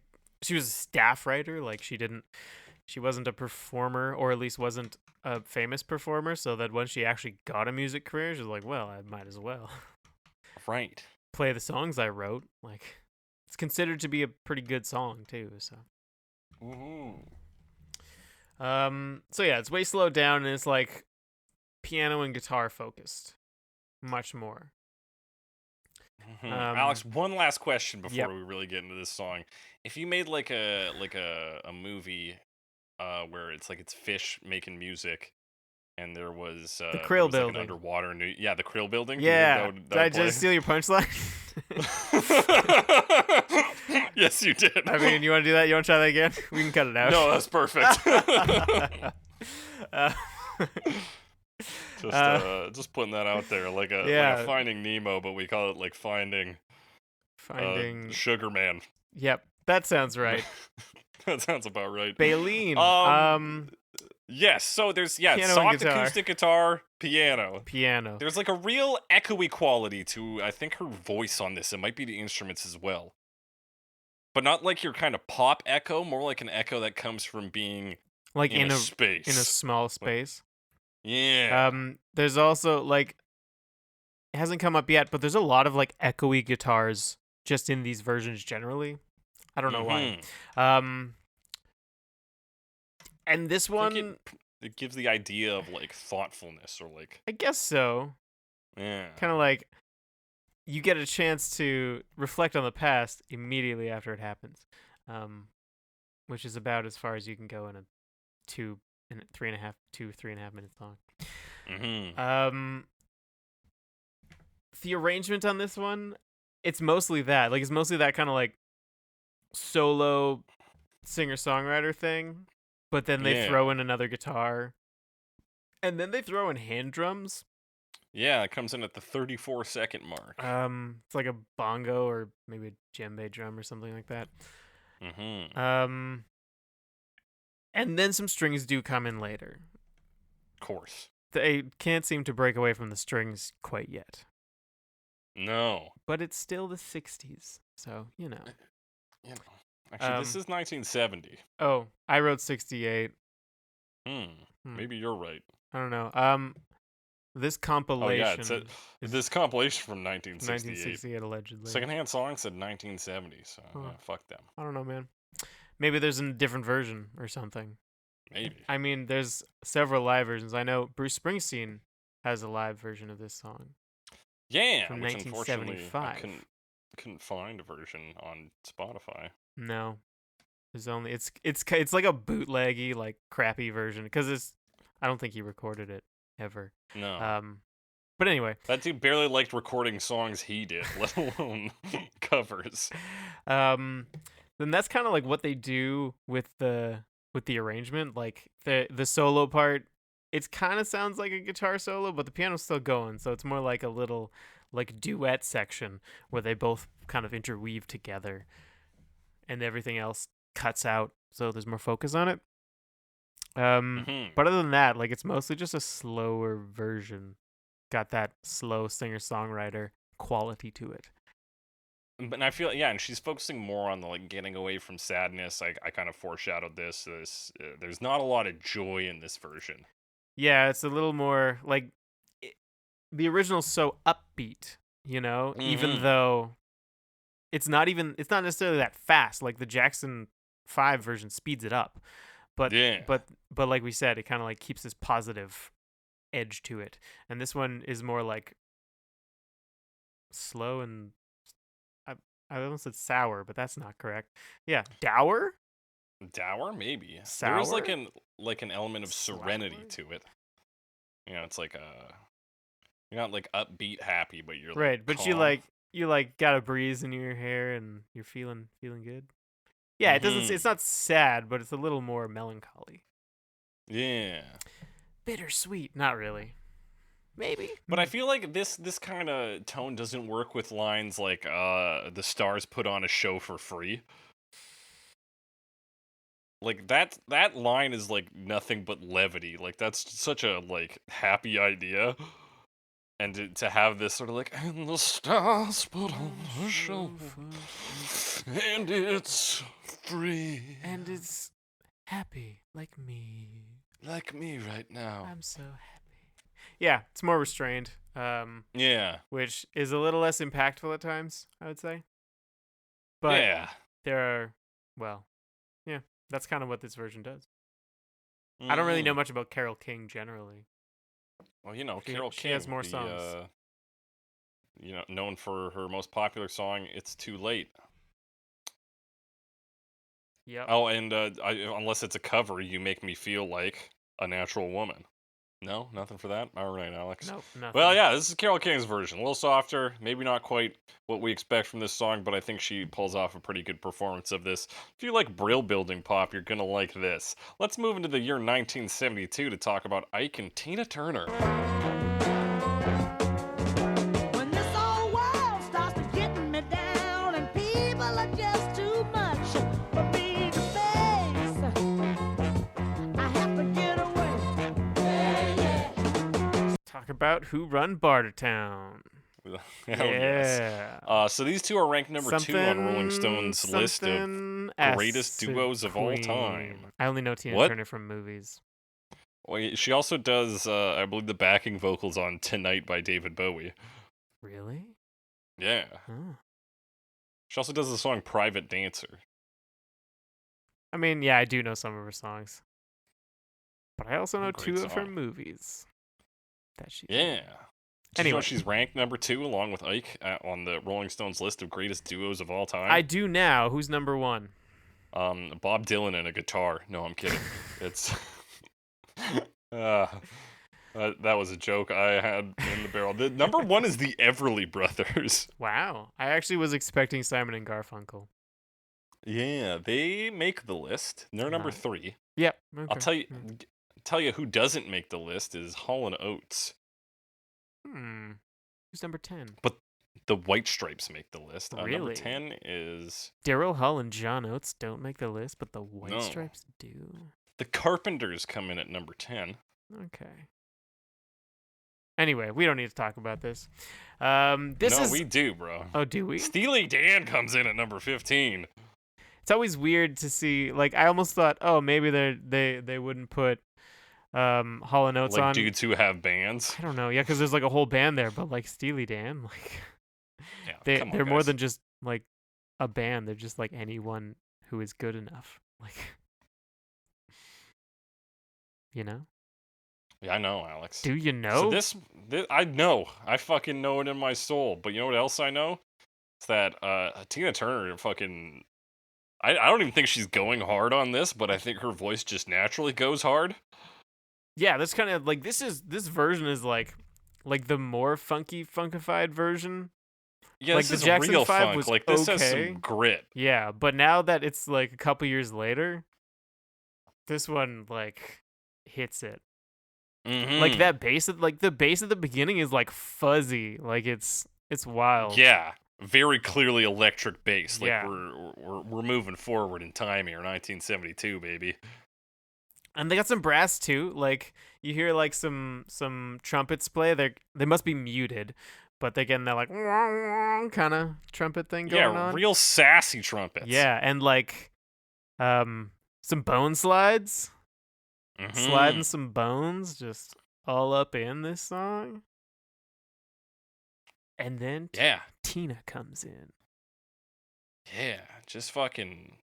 staff writer. Like she wasn't a performer, or at least wasn't a famous performer. So that when she actually got a music career, she was like, well, I might as well Right. play the songs I wrote. Like it's considered to be a pretty good song too. So. So yeah, it's way slowed down, and it's like piano and guitar focused, much more. Alex, one last question before yep. we really get into this song. If you made like a movie where it's fish making music, and there was The there Krill was, like, Building. an underwater the Krill Building. Yeah, Do you think did I just steal your punchline? Yes, you did. I mean, you want to do that? You want to try that again? We can cut it out. No, that's perfect. Just putting that out there, like a Finding Nemo, but we call it like Finding Sugar Man. Yep, that sounds right. That sounds about right. Baleen. Yes, so there's piano and soft guitar. acoustic guitar, piano. There's like a real echoey quality to I think her voice on this. It might be the instruments as well. But not like your kind of pop echo, more like an echo that comes from being like in a space. In a small space. Yeah. There's also like it hasn't come up yet, but there's a lot of like echoey guitars just in these versions generally. I don't know why. And this one it gives the idea of like thoughtfulness or like I guess so. Yeah. Kind of like you get a chance to reflect on the past immediately after it happens. Which is about as far as you can go in a 3.5 minute song. The arrangement on this one, it's mostly that. Like it's mostly that kind of like solo singer-songwriter thing, but then they throw in another guitar, and then they throw in hand drums. Yeah, it comes in at the 34-second mark. It's like a bongo or maybe a djembe drum or something like that. And then some strings do come in later. Of course. They can't seem to break away from the strings quite yet. No. But it's still the 60s, so, you know. Actually, this is 1970. Oh, I wrote 68. Maybe you're right. I don't know. This compilation... Oh, yeah, this compilation from 1968. 1968, allegedly. Secondhand Song said 1970, so yeah, fuck them. I don't know, man. Maybe there's a different version or something. Maybe. I mean, there's several live versions. I know Bruce Springsteen has a live version of this song. Yeah, from which unfortunately 1975. I couldn't find a version on Spotify. No, there's only it's like a bootleggy, like crappy version because I don't think he recorded it ever. No. But anyway, that dude barely liked recording songs he did, let alone covers. Then that's kind of like what they do with the with the arrangement. Like the solo part, it kind of sounds like a guitar solo, but the piano's still going, so it's more like a little like duet section where they both kind of interweave together, and everything else cuts out, so there's more focus on it. Mhm. But other than that, like it's mostly just a slower version. Got that slow singer-songwriter quality to it. And I feel, yeah, and she's focusing more on the like getting away from sadness. I kind of foreshadowed this. There's not a lot of joy in this version. Yeah, it's a little more like the original's so upbeat, even Mhm. though it's not necessarily that fast. Like the Jackson 5 version speeds it up. But Yeah. but like we said, it kind of like keeps this positive edge to it. And this one is more like slow and I almost said sour, but that's not correct. Yeah, dour? Dour, maybe. Sour? There is like an element of serenity Sour? to it. It's like you're not like upbeat happy, but you're like Right, but calm. you like got a breeze in your hair and you're feeling good. Yeah, Mhm. it's not sad, but it's a little more melancholy. Yeah. Bittersweet, not really. Maybe. But I feel like this kind of tone doesn't work with lines like the stars put on a show for free. Like that line is like nothing but levity. Like that's such a like happy idea. And to have this sort of like, and the stars put on a show, and it's free, And it's happy like me. like me right now. I'm so happy. Yeah, it's more restrained. Yeah, Which is a little less impactful at times, I would say. But yeah. there are, well, yeah, that's kind of what this version does. I don't really know Mhm. much about Carole King generally. Well, She Carole she has King, more songs. known for her most popular song, "It's Too Late." Yep. Oh, and unless it's a cover, "You Make Me Feel Like a Natural Woman." No, nothing for that. All right, Alex. Nope, nothing. Well, yeah, this is Carole King's version. A little softer, maybe not quite what we expect from this song, but I think she pulls off a pretty good performance of this. If you like brill building pop, you're gonna like this. Let's move into the year 1972 to talk about Ike and Tina Turner. When this old world starts to getting me down and people are just too much for me to face, I have to get away. Talk about Who Run Bartertown. Hell yes. So these two are ranked number 2 on Rolling Stone's list of greatest duos of all time. I only know Tina What? Turner from movies. Well, she also does, I believe, the backing vocals on "Tonight" by David Bowie. Really? Yeah. Oh. She also does the song "Private Dancer." I mean, yeah, I do know some of her songs. But I also know Great 2 of her song. movies that she Yeah. Did you know Anyway. she's ranked number 2 along with Ike on the Rolling Stones list of greatest duos of all time? I do now. Who's number 1? Bob Dylan and a guitar. No, I'm kidding. It's that was a joke I had in the barrel. The number 1 is the Everly Brothers. Wow. I actually was expecting Simon and Garfunkel. Yeah, they make the list. They're number Uh-huh. 3. Yep. I'll Okay. tell you who doesn't make the list is Hall & Oates. Who's number 10? But the White Stripes make the list. Number Really? 10 is Daryl Hull and John Oates don't make the list, but the White No. Stripes do. the Carpenters come in at number 10. Okay. Anyway, we don't need to talk about this. We do, bro. Oh, do we? Steely Dan comes in at number 15. It's always weird to see. Like, I almost thought, oh, maybe they wouldn't put Hall and Oates Like on. dudes who have bands. I don't know. Yeah, because there's like a whole band there, but like Steely Dan, like Yeah, come on, they're more guys. than just like a band. They're just like anyone who is good enough. Like, you know? Yeah, I know, Alex. Do you know? So this I know. I fucking know it in my soul. But you know what else I know? It's that Tina Turner fucking I don't even think she's going hard on this, but I think her voice just naturally goes hard. Yeah, that's kind of like this version is like the more funkified version. Yeah, Like, this the is Jackson real 5 funk. was Like this has okay. some grit. Yeah, but now that it's like a couple years later, this one like hits it. Mhm. Like that bass at the bass at the beginning is like fuzzy. Like it's wild. Yeah, very clearly electric bass. Like Yeah. we're moving forward in time here, 1972, baby. And they got some brass too. Like you hear like some trumpets play. They must be muted, but they're getting that like kind of trumpet thing going Yeah, on. real sassy trumpets. Yeah, and like some bone slides. Mhm. Sliding some bones just all up in this song. And then Yeah, Tina comes in. yeah, just fucking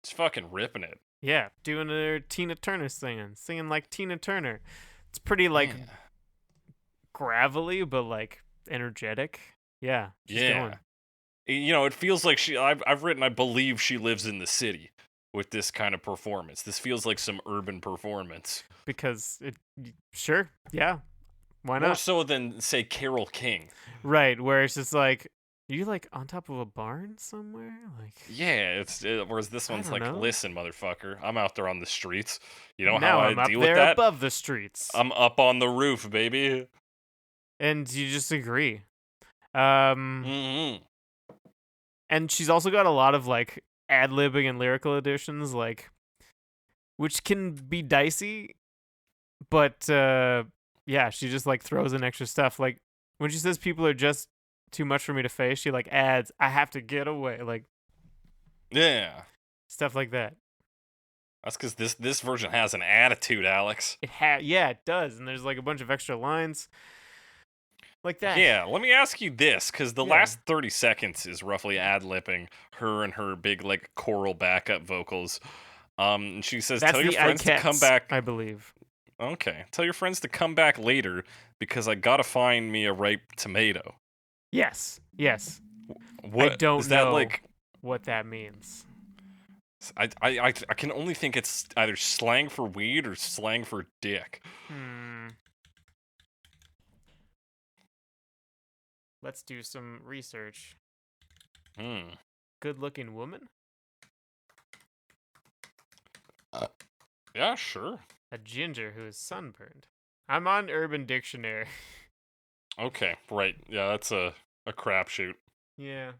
ripping it. Yeah, doing her Tina Turner singing like Tina Turner. It's pretty like Yeah. gravelly, but like energetic. Yeah, she's Yeah. going. It feels like I've written I believe she lives in the city with this kind of performance. This feels like some urban performance. Because sure, yeah, why More not? so than say Carole King. Right, where it's just like, are you like on top of a barn somewhere? Like, Yeah, whereas this I one's don't like, know. listen, motherfucker, I'm out there on the streets. You know now how I'm I up deal there with that? above the streets, I'm up on the roof, baby. and you just agree. Mm-hmm. And she's also got a lot of like ad-libbing and lyrical additions, like, which can be dicey, but yeah, she just like throws in extra stuff. Like when she says people are just too much for me to face, she like adds, I have to get away, like Yeah. stuff like that. That's because this version has an attitude, Alex. Yeah, it does, and there's like a bunch of extra lines like that. Yeah, let me ask you this, because the Yeah. last 30 seconds is roughly ad-lipping her and her big, like, choral backup vocals. And she says, That's tell your the friends to come Ikettes, back. I believe. Okay. Tell your friends to come back later, because I gotta find me a ripe tomato. Yes. What don't is that know. like? What that means. I can only think it's either slang for weed or slang for dick. Let's do some research. Hmm. Good-looking woman? Yeah, sure. A ginger who is sunburned. I'm on Urban Dictionary. Okay, right. Yeah, that's a crapshoot. Yeah.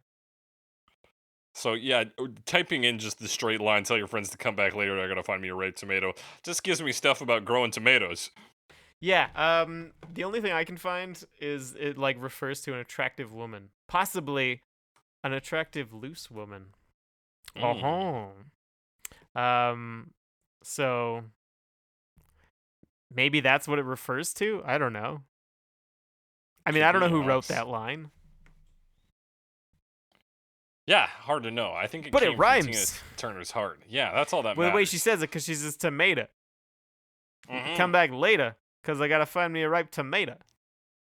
So yeah, typing in just the straight line, tell your friends to come back later, I gotta find me a ripe tomato, just gives me stuff about growing tomatoes. Yeah, the only thing I can find is it like refers to an attractive woman. Possibly an attractive loose woman. Mm. So maybe that's what it refers to? I don't know. I mean, Could I don't know be, who wrote Alex. that line. Yeah, hard to know. I think it But it came from Tina rhymes. Turner's heart. Yeah, that's all that Well, the matters. way she says it, because she's this tomato. Mhm. Come back later, because I gotta find me a ripe tomato.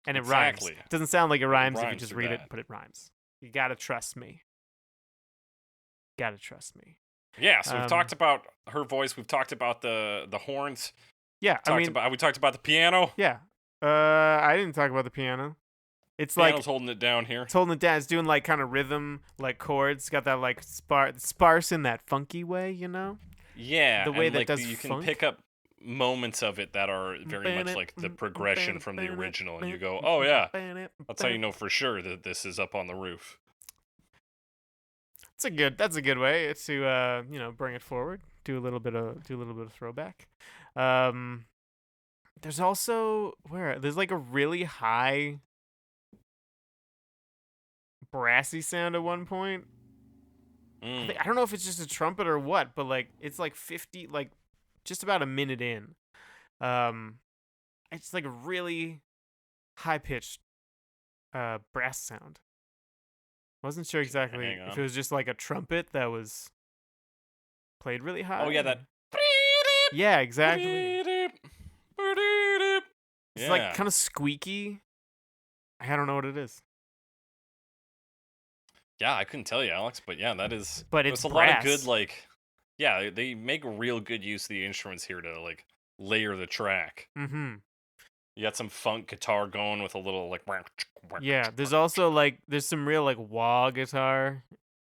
And it Exactly. rhymes. It doesn't sound like it rhymes if you rhymes just too read bad. it, but it rhymes. You gotta trust me. Gotta trust me. Yeah, so we've Um, talked about her voice. We've talked about the horns. Yeah, I mean, We talked about the piano. yeah. I didn't talk about the piano. It's like Piano's holding it down here. it's holding it down. It's doing like kind of rhythm, like chords. It's got that like sparse in that funky way, you know? Yeah, the way and that like does you can funk. pick up moments of it that are very much like the progression from the original, and you go, "Oh yeah, that's how you know for sure that this is up on the roof." That's a good way to bring it forward. Do a little bit of throwback. There's also there's like a really high brassy sound at one point. Mm. I don't know if it's just a trumpet or what, but like it's like 50, like just about a minute in. It's like a really high pitched brass sound. Wasn't sure exactly hang if on. it was just like a trumpet that was played really high. Oh yeah, that. Yeah, exactly. It's Yeah. like kind of squeaky. I don't know what it is. Yeah, I couldn't tell you, Alex, but yeah, that is. But there's it's a lot of brass. good like. Yeah, they make real good use of the instruments here to like layer the track. Mm-hmm. You got some funk guitar going with a little like. Yeah, there's also like there's some real like wah guitar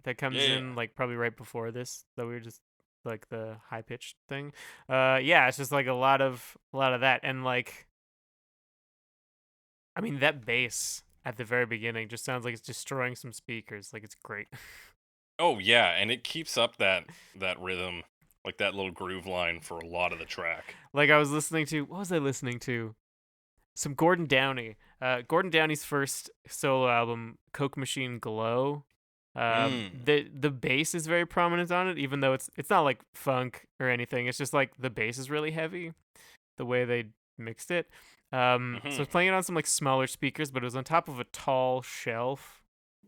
that comes Yeah. in like probably right before this that we were just like the high pitched thing. Yeah, it's just like a lot of that, and like, I mean, that bass at the very beginning just sounds like it's destroying some speakers. Like, it's great. Oh yeah, and it keeps up that rhythm, like that little groove line for a lot of the track. Like, I was listening to, what was I listening to? Some Gordon Downey. Gordon Downey's first solo album, Coke Machine Glow. The bass is very prominent on it, even though it's not like funk or anything. It's just like the bass is really heavy, the way they mixed it. So I was playing it on some like smaller speakers, but it was on top of a tall shelf,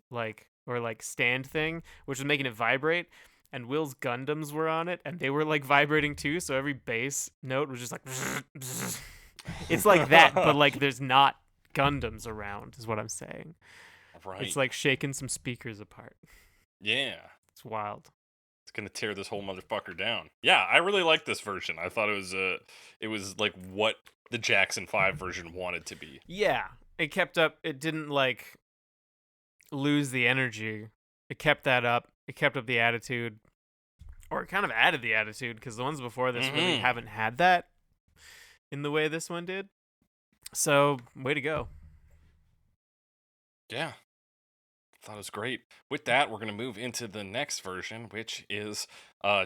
like, or like stand thing, which was making it vibrate. And Will's Gundams were on it, and they were like vibrating too. So every bass note was just like, it's like that, but like there's not Gundams around, is what I'm saying. Right. It's like shaking some speakers apart. Yeah. It's wild. It's gonna tear this whole motherfucker down. Yeah, I really like this version. I thought it was like what the Jackson 5 version wanted to be. Yeah, it kept up. It didn't like lose the energy. It kept that up. It kept up the attitude, or it kind of added the attitude, because the ones before this really haven't had that in the way this one did. So, way to go. Yeah. Thought it was great. With that, we're going to move into the next version, which is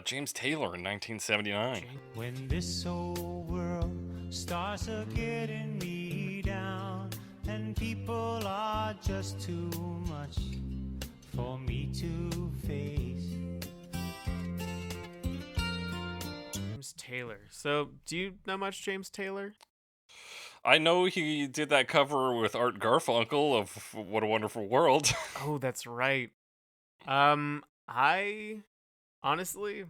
James Taylor in 1979. When this old world starts a getting me down, and people are just too much for me to face. James Taylor. So, do you know much James Taylor? I know he did that cover with Art Garfunkel of What a Wonderful World. Oh, that's right. I honestly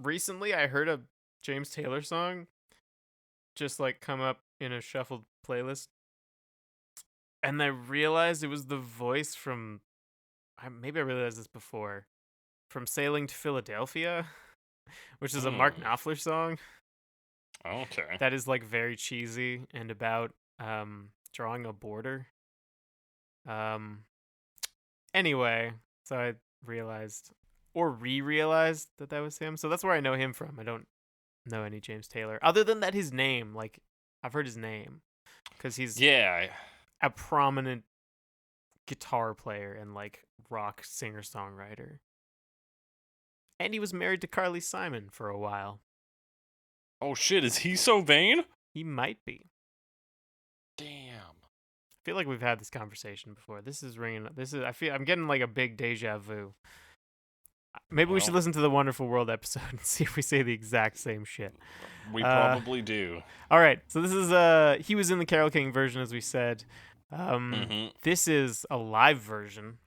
recently I heard a James Taylor song just like come up in a shuffled playlist, and I realized it was the voice from, maybe I realized this before, from Sailing to Philadelphia, which is a Mark Knopfler song. Okay. That is like very cheesy and about drawing a border. Anyway, so I realized or re-realized that was him. So that's where I know him from. I don't know any James Taylor other than that his name, like I've heard his name because he's a prominent guitar player and like rock singer-songwriter. And he was married to Carly Simon for a while. Oh shit, is he so vain? He might be. Damn. I feel like we've had this conversation before. I'm getting like a big deja vu. Maybe we should listen to the Wonderful World episode and see if we say the exact same shit. We probably do. All right. So this is he was in the Carole King version, as we said. This is a live version.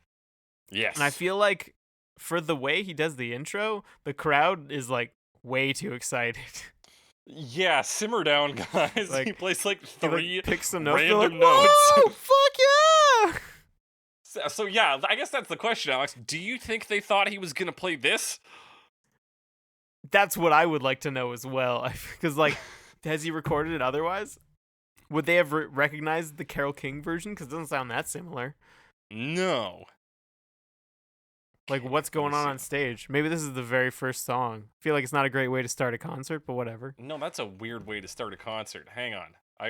Yes. And I feel like for the way he does the intro, the crowd is like way too excited. Yeah, simmer down, guys. Like, he plays like three picks some notes. random Like, notes. whoa, fuck yeah! So yeah, I guess that's the question, Alex. Do you think they thought he was gonna play this? That's what I would like to know as well. Because like, has he recorded it otherwise? Would they have recognized the Carole King version? Because it doesn't sound that similar. No. Like, what's going on stage? Maybe this is the very first song. I feel like it's not a great way to start a concert, but whatever. No, that's a weird way to start a concert. Hang on. I'm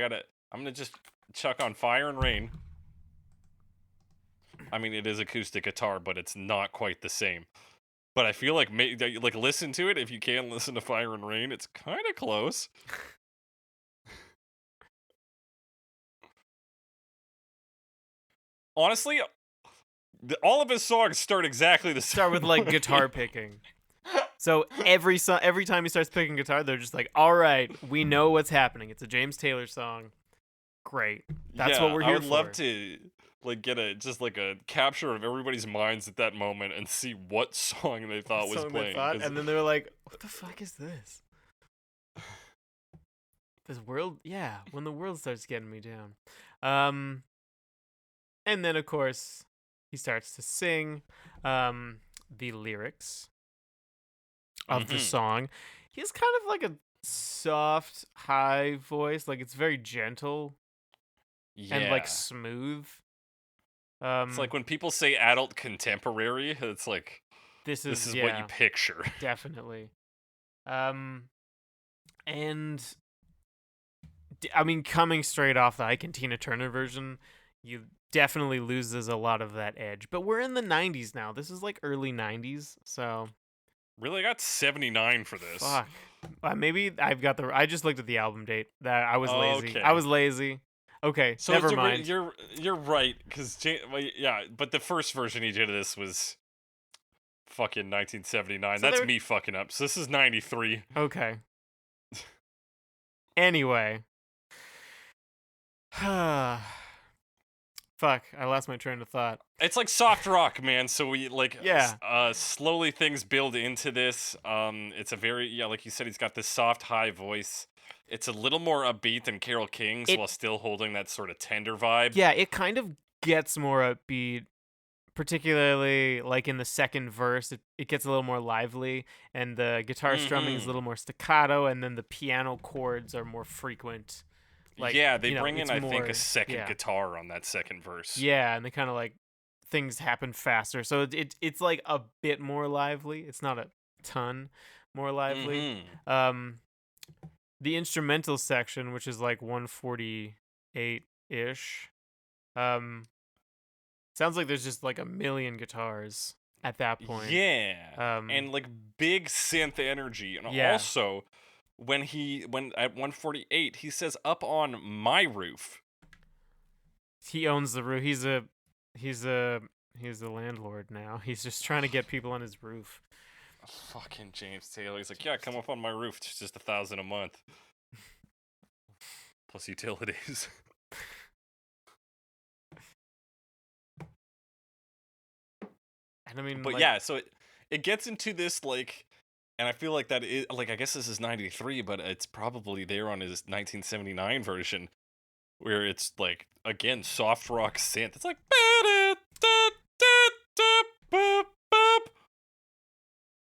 gonna just chuck on Fire and Rain. I mean, it is acoustic guitar, but it's not quite the same. But I feel like, listen to it. If you can listen to Fire and Rain, it's kind of close. Honestly, all of his songs start exactly the same. Start with like guitar picking. So every time he starts picking guitar, they're just like, "All right, we know what's happening. It's a James Taylor song. Great. That's what we're here for." I would love to like get a capture of everybody's minds at that moment and see what song they thought was playing. And then they were like, "What the fuck is this?" This world, yeah. When the world starts getting me down, and then of course he starts to sing the lyrics of the song. He has kind of like a soft, high voice. Like, it's very gentle and like smooth. It's like when people say adult contemporary, it's like this is what you picture. Definitely. And I mean, coming straight off the Ike and Tina Turner version, you definitely loses a lot of that edge. But we're in the 90s now. This is like early 90s, so Really, I got 79 for this. fuck. Maybe I've got I just looked at the album date. That I was lazy. Okay. I was lazy. Okay, So never mind. You're right, because yeah, but the first version he did of this was fucking 1979. So That's there- me fucking up. So this is 93. Okay. Anyway. Fuck, I lost my train of thought. It's like soft rock, man. So we like Yeah. slowly things build into this. It's a very like you said, he's got this soft high voice. It's a little more upbeat than Carole King's while still holding that sort of tender vibe. Yeah, it kind of gets more upbeat, particularly like in the second verse. It gets a little more lively, and the guitar strumming is a little more staccato, and then the piano chords are more frequent. Like, yeah, they you know, bring in it's I think more- a second yeah. guitar on that second verse. Yeah, and they kind of like things happen faster, so it's like a bit more lively. It's not a ton more lively. Mhm. The instrumental section, which is like 148-ish, sounds like there's just like a million guitars at that point. Yeah. And like big synth energy. And Yeah. also when at 148 he says up on my roof. He owns the roof. He's the landlord now. He's just trying to get people on his roof. Fucking James Taylor. He's like, yeah, come up on my roof. It's just $1,000 a month. Plus utilities. And I mean, But like, yeah, so it gets into this like, and I feel like that is like, I guess this is 93, but it's probably there on his 1979 version where it's like, again, soft rock synth. It's like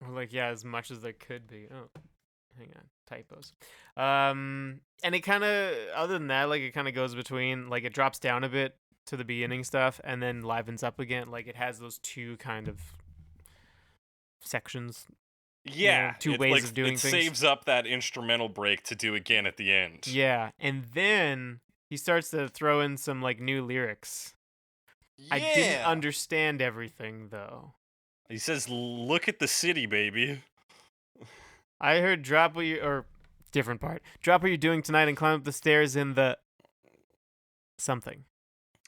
or like, yeah, as much as there could be. Oh, hang on, typos. And it kind of, other than that, like, it kind of goes between, like, it drops down a bit to the beginning stuff and then livens up again. Like, it has those two kind of sections. yeah, two it, ways like, of doing it things. saves up that instrumental break to do again at the end. Yeah, and then he starts to throw in some like new lyrics. I didn't understand everything though. He says, "Look at the city, baby." I heard drop what you or different part. Drop what you're doing tonight and climb up the stairs in the something.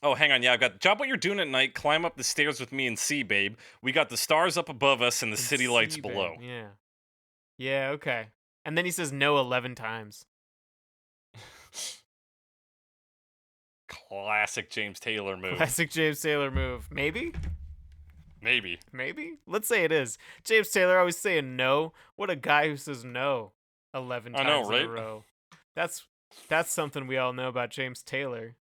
Oh, hang on. Yeah, I've got drop what you're doing at night. Climb up the stairs with me and see, babe. We got the stars up above us and the city lights C-Band, below. Yeah. Yeah, okay. And then he says no 11 times. Classic James Taylor move. Classic James Taylor move. Maybe? Maybe. Maybe? Let's say it is. James Taylor always saying no. What a guy who says no 11 I times know, in right? a row. That's something we all know about James Taylor.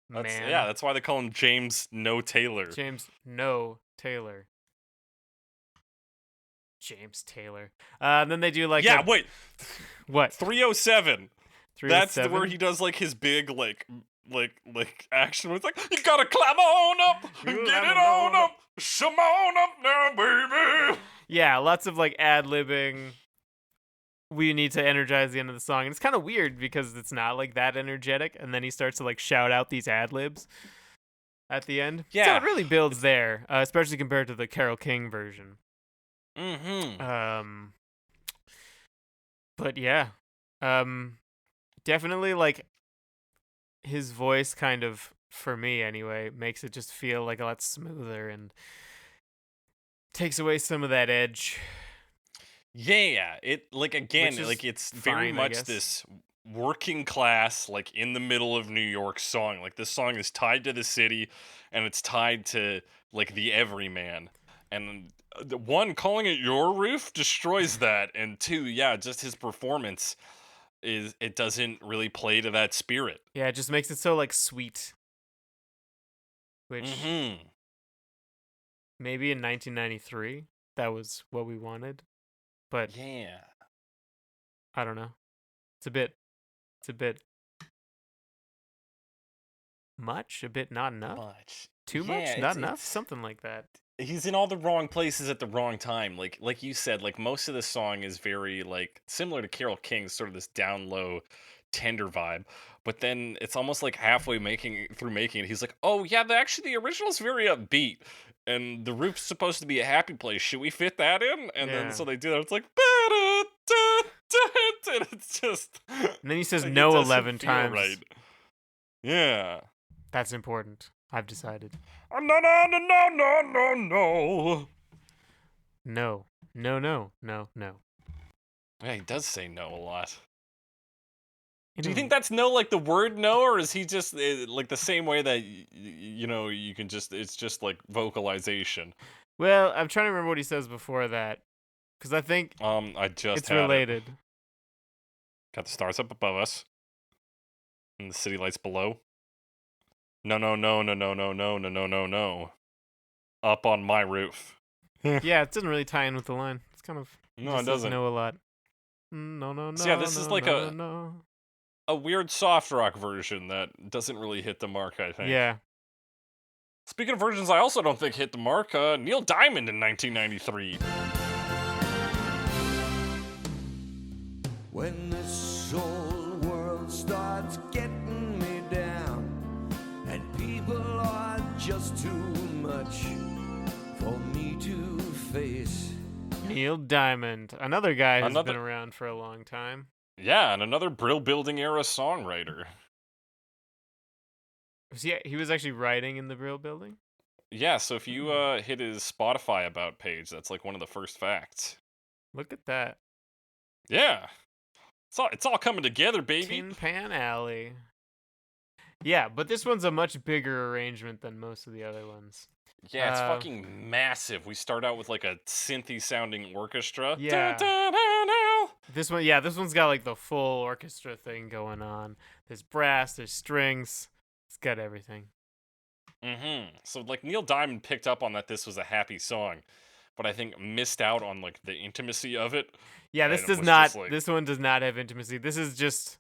Man. Yeah, that's why they call him James No Taylor. James No Taylor. James Taylor. And then they do like Yeah, wait. what? 307. That's 307? where he does like his big like action where it's like, you gotta climb on up, get it on up, come on up now, baby. Yeah, lots of like ad-libbing. We need to energize the end of the song. And it's kind of weird because it's not like that energetic. And then he starts to like shout out these ad-libs at the end. So Yeah. it really builds there, especially compared to the Carole King version. Mm-hmm. But yeah. Definitely like his voice kind of, for me anyway, makes it just feel like a lot smoother and takes away some of that edge. Yeah, it like again, Which is like it's fine, very I much guess. this working class, like in the middle of New York song. Like this song is tied to the city, and it's tied to like the everyman. And one, calling it your roof destroys that, and two, yeah, just his performance it doesn't really play to that spirit. Yeah, it just makes it so like sweet. Which Mm-hmm. maybe in 1993 that was what we wanted. But Yeah. I don't know. It's a bit much, a bit not enough. Much. Too Yeah, much, not it's- enough, it's- something like that. he's in all the wrong places at the wrong time. Like you said, like most of the song is very like similar to Carole King's sort of this down low, tender vibe. But then it's almost like halfway through making it, he's like, "Oh yeah, actually the original's very upbeat, and the roof's supposed to be a happy place. Should we fit that in?" And then Yeah. so they do that. It's like, and it's just. And then he says like, it no doesn't 11 feel times. right. Yeah. That's important. I've decided. Oh, no, no, no, no, no, no, no. No. No, no, no, no. Yeah, he does say no a lot. You Do you know- think that's no like the word no, or is he just like the same way that you know you can just it's just like vocalization? Well, I'm trying to remember what he says before that, because I think I just it's had it. related. Got the stars up above us, and the city lights below. No, no, no, no, no, no, no, no, no, no, no. Up on my roof. Yeah, it doesn't really tie in with the line. It's kind of No, just it says doesn't. no a lot. No, no, no. So yeah, this is no, like no, a- no. A weird soft rock version that doesn't really hit the mark, I think. Yeah. Speaking of versions, I also don't think hit the mark. Neil Diamond in 1993. When this old world starts getting me down, and people are just too much for me to face. Neil Diamond, another guy who's been Another- around for a long time. Yeah, and another Brill Building era songwriter. He was actually writing in the Brill Building. Yeah, so if you hit his Spotify about page, that's like one of the first facts. Look at that. Yeah. It's all coming together, baby. Tin Pan Alley. Yeah, but this one's a much bigger arrangement than most of the other ones. Yeah, it's Uh, fucking massive. We start out with like a synthy sounding orchestra. Yeah. Da-da-da-da. This one's got like the full orchestra thing going on. There's brass, there's strings. It's got everything. So like Neil Diamond picked up on that this was a happy song, but I think missed out on like the intimacy of it. Yeah, this And it does was not. just, like- This one does not have intimacy. This is just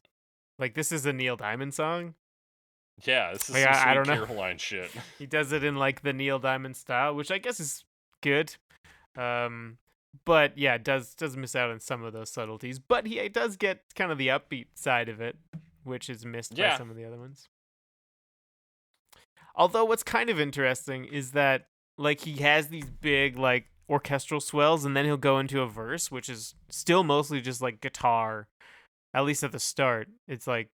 like this is a Neil Diamond song. Yeah, this is Like, some I Sweet don't know. Caroline shit. He does it in like the Neil Diamond style, which I guess is good. But yeah, does miss out on some of those subtleties. But he does get kind of the upbeat side of it, which is missed by Yeah. some of the other ones. Although what's kind of interesting is that like he has these big like orchestral swells, and then he'll go into a verse, which is still mostly just like guitar. At least at the start, it's like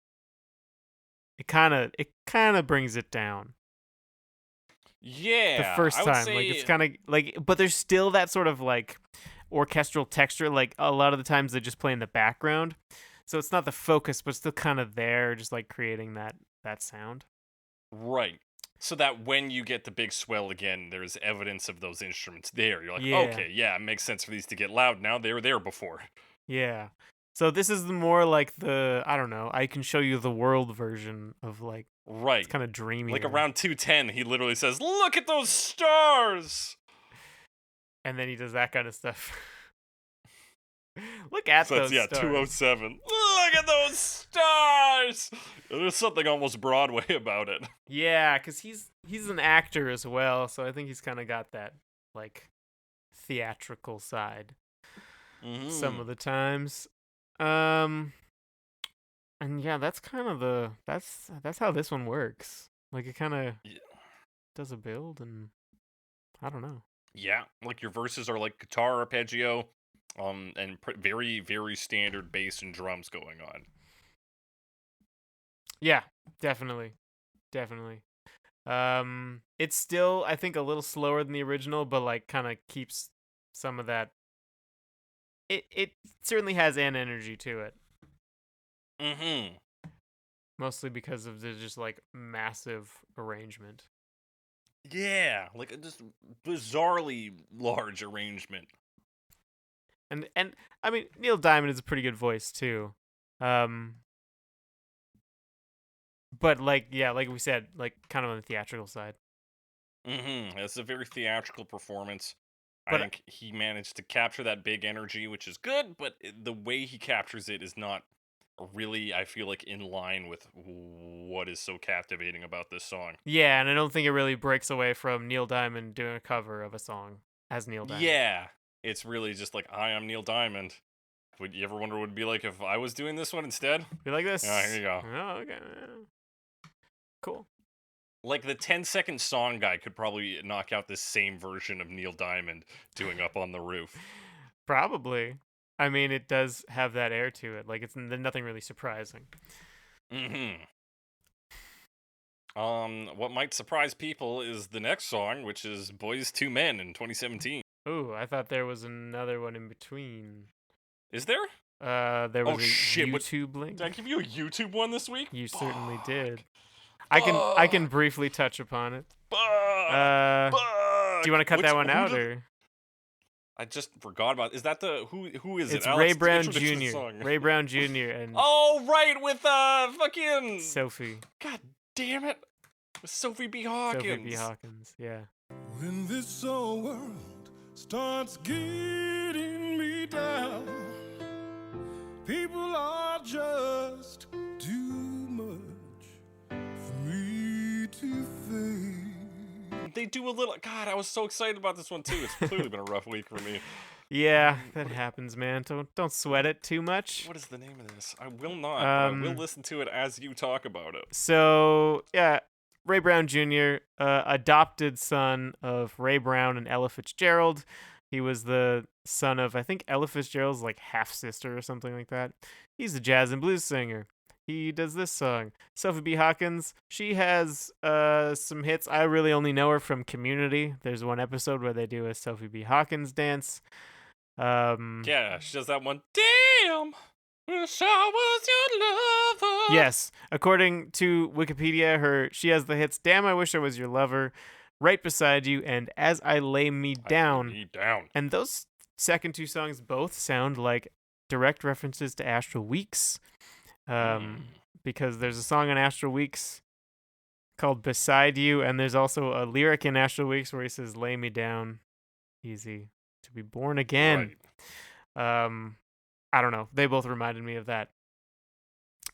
it kind of brings it down. Yeah. The first I would time, say, like it's kind of like, but there's still that sort of like orchestral texture. Like a lot of the times they just play in the background, so it's not the focus, but still kind of there, just like creating that sound. right. So that when you get the big swell again, there's evidence of those instruments there. You're like, Yeah. okay, yeah, it makes sense for these to get loud now. They were there before. Yeah. So this is more like the I don't know. I can show you the world version of like Right. it's kind of dreamy. Like around 210, he literally says, "Look at those stars." and then he does that kind of stuff. Look at So that's those stars. 207. Look at those stars. There's something almost Broadway about it. Yeah, because he's an actor as well, so I think he's kind of got that like theatrical side some of the times. And yeah, that's kind of that's how this one works. Like it kind of Yeah. does a build, and I don't know. Yeah, like your verses are like guitar arpeggio, and very very standard bass and drums going on. Yeah, definitely. It's still I think a little slower than the original, but like kind of keeps some of that. It certainly has an energy to it, mostly because of the just like massive arrangement. Yeah, like a just bizarrely large arrangement. And I mean Neil Diamond is a pretty good voice too. But like yeah, like we said, like kind of on the theatrical side. It's a very theatrical performance. But- I think he managed to capture that big energy, which is good, but the way he captures it is not really, I feel like, in line with what is so captivating about this song. Yeah, and I don't think it really breaks away from Neil Diamond doing a cover of a song as Neil Diamond. Yeah, it's really just like, hi, I'm Neil Diamond. Would you ever wonder what it'd be like if I was doing this one instead? Be like this. Yeah, here you go. Oh, okay. Cool. Like the 10-second song guy could probably knock out this same version of Neil Diamond doing Up on the Roof. Probably. I mean, it does have that air to it. Like, it's nothing really surprising. Mm-hmm. What might surprise people is the next song, which is Boyz II Men in 2017. Ooh, I thought there was another one in between. Is there? There was a shit, YouTube link. Did I give you a YouTube one this week? You certainly Fuck. did. I can briefly touch upon it. Fuck. Do you want to cut that one out, or? I just forgot about. Is that the who is It's it? Ray Alex, Brown introduce the Jr. song. Ray Brown Jr. and Oh right, with fucking Sophie. God damn it, with Sophie B. Hawkins. Sophie B. Hawkins. Yeah. When this old world starts getting me down, people are just too much for me to face. They do a little. God, I was so excited about this one too. It's clearly been a rough week for me. Yeah, that happens, man. Don't sweat it too much. What is the name of this? I will not. But I will Um, listen to it as you talk about it. So yeah, Ray Brown Jr., adopted son of Ray Brown and Ella Fitzgerald. He was the son of, I think, Ella Fitzgerald's like half sister or something like that. He's a jazz and blues singer. He does this song. Sophie B. Hawkins, she has some hits. I really only know her from Community. There's one episode where they do a Sophie B. Hawkins dance. Yeah, she does that one. Damn, wish I was your lover. Yes, according to Wikipedia, she has the hits "Damn, I Wish I Was Your Lover," "Right Beside You," and "As I Lay Me Down." Me down. And those second two songs both sound like direct references to Astral Weeks. Because there's a song on Astral Weeks called "Beside You," and there's also a lyric in Astral Weeks where he says, "Lay me down, easy to be born again." Right. I don't know. They both reminded me of that.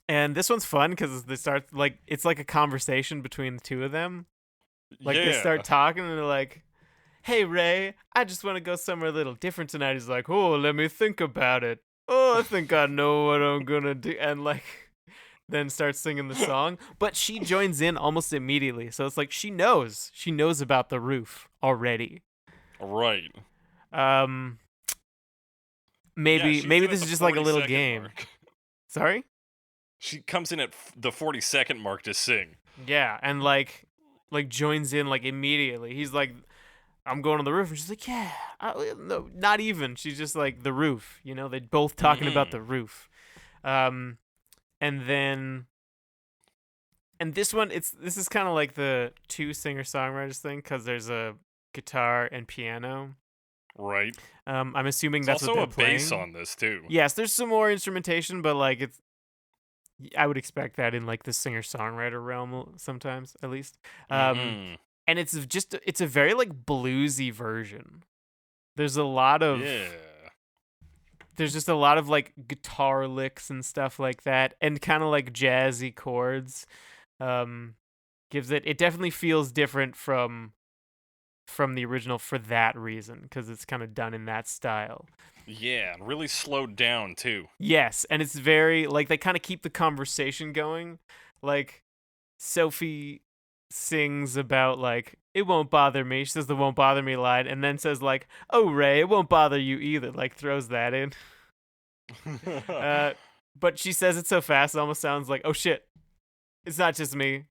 And this one's fun because they start it's like a conversation between the two of them. Like they start talking and they're like, "Hey Ray, I just want to go somewhere a little different tonight." He's like, "Oh, let me think about it. Oh, I think I know what I'm gonna do," and then starts singing the song. But she joins in almost immediately, so it's like she knows about the roof already. Right. Maybe Yeah, this is just like a little game. Mark. Sorry? She comes in at the 40-second mark to sing. Yeah, and like joins in like immediately. He's like, "I'm going on the roof," and she's like, "Yeah." No, not even. She's just like the roof. You know, they're both talking about the roof. And this one, this is kind of like the two singer-songwriters thing because there's a guitar and piano. Right. I'm assuming There's that's also what they're a bass playing. on this too. Yes, there's some more instrumentation, but like I would expect that in like the singer-songwriter realm sometimes, at least. Mhm. And it's a very like bluesy version. There's a lot of there's just a lot of like guitar licks and stuff like that, and kind of like jazzy chords. Gives it definitely feels different from the original for that reason, because it's kind of done in that style. Yeah, really slowed down too. Yes, and it's very like they kind of keep the conversation going. Like Sophie sings about like, "It won't bother me." She says the "won't bother me" line, and then says like, "Oh Ray, it won't bother you either." Like throws that in. But she says it so fast, it almost sounds like, "Oh shit, it's not just me."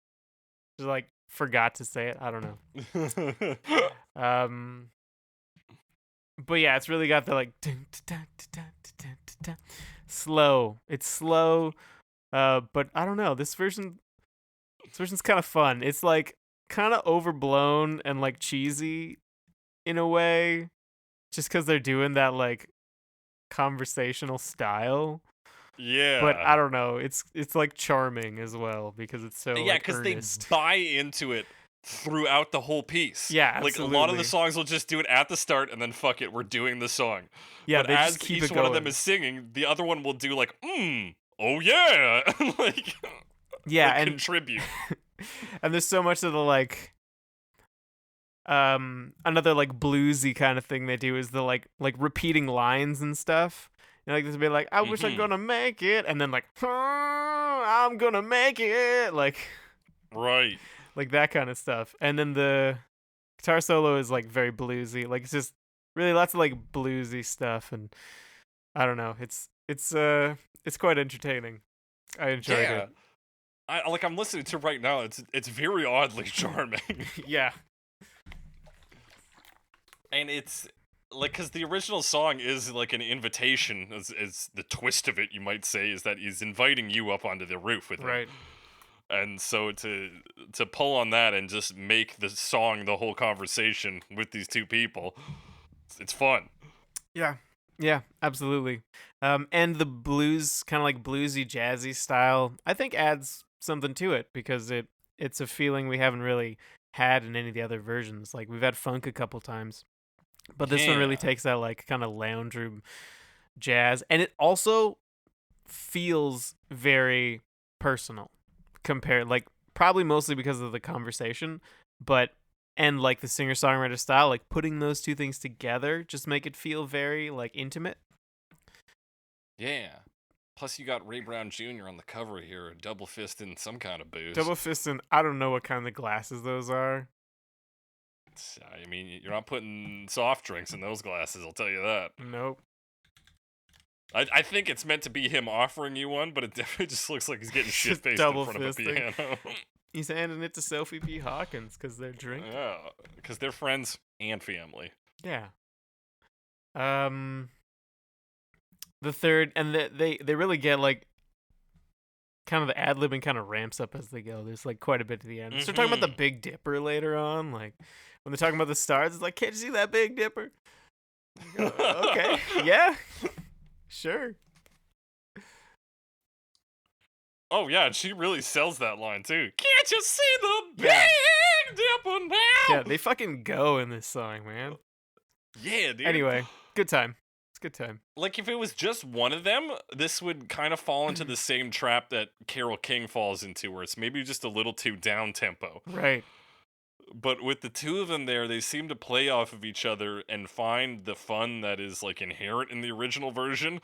She like forgot to say it. I don't know. But yeah, it's really got the like slow. It's slow. But I don't know. This version's kind of fun. It's like kind of overblown and like cheesy in a way, just because they're doing that like conversational style. Yeah. But I don't know. It's like charming as well because it's so yeah, because they buy into it throughout the whole piece. Yeah, like a lot of the absolutely. songs will just do it at the start and then fuck it, we're doing the song. Yeah, but they as just keep each it one of going. them is singing, the other one will do like oh yeah, like Yeah, like, and contribute. and there's so much of the like another like bluesy kind of thing they do is the like repeating lines and stuff. You know, like this would be like, I wish I'm Mhm. gonna make it, and then like, I'm gonna make it, like Right. that kind of stuff. And then the guitar solo is like very bluesy, like it's just really lots of like bluesy stuff, and I don't know, it's quite entertaining. I enjoyed Yeah. I'm listening to it right now. It's very oddly charming. it. Yeah. And it's like because the original song is like an invitation, is the twist of it, you might say, is that he's inviting you up onto the roof with him. Right. And so to pull on that and just make the song the whole conversation with these two people, it's fun. Yeah. Yeah, absolutely. And the blues, kind of like bluesy, jazzy style, I think adds something to it because it's a feeling we haven't really had in any of the other versions. Like we've had funk a couple times, but this one really Yeah. takes that like kind of lounge room jazz, and it also feels very personal compared, like probably mostly because of the conversation, but and like the singer-songwriter style, like putting those two things together just make it feel very like intimate. Yeah. Plus, you got Ray Brown Jr. on the cover here, double fisting some kind of booze. Double fisting, I don't know what kind of glasses those are. I mean, you're not putting soft drinks in those glasses, I'll tell you that. Nope. I think it's meant to be him offering you one, but it definitely just looks like he's getting shit faced in double front of a fisting. piano. He's handing it to Sophie P. Hawkins because they're drinking. Yeah, because they're friends and family. Yeah. The third, and they really get like kind of the ad libbing kind of ramps up as they go. There's like quite a bit to the end. So they're talking about the Big Dipper later on, like when they're talking about the stars. It's like, can't you see that Big Dipper? You go, okay, yeah, sure. Oh yeah, and she really sells that line too. Can't you see the Big Yeah. Dipper now? Yeah, they fucking go in this song, man. Yeah, dude. Anyway, good time. It's a good time. Like if it was just one of them, this would kind of fall into the same trap that Carole King falls into, where it's maybe just a little too down tempo. Right. But with the two of them there, they seem to play off of each other and find the fun that is like inherent in the original version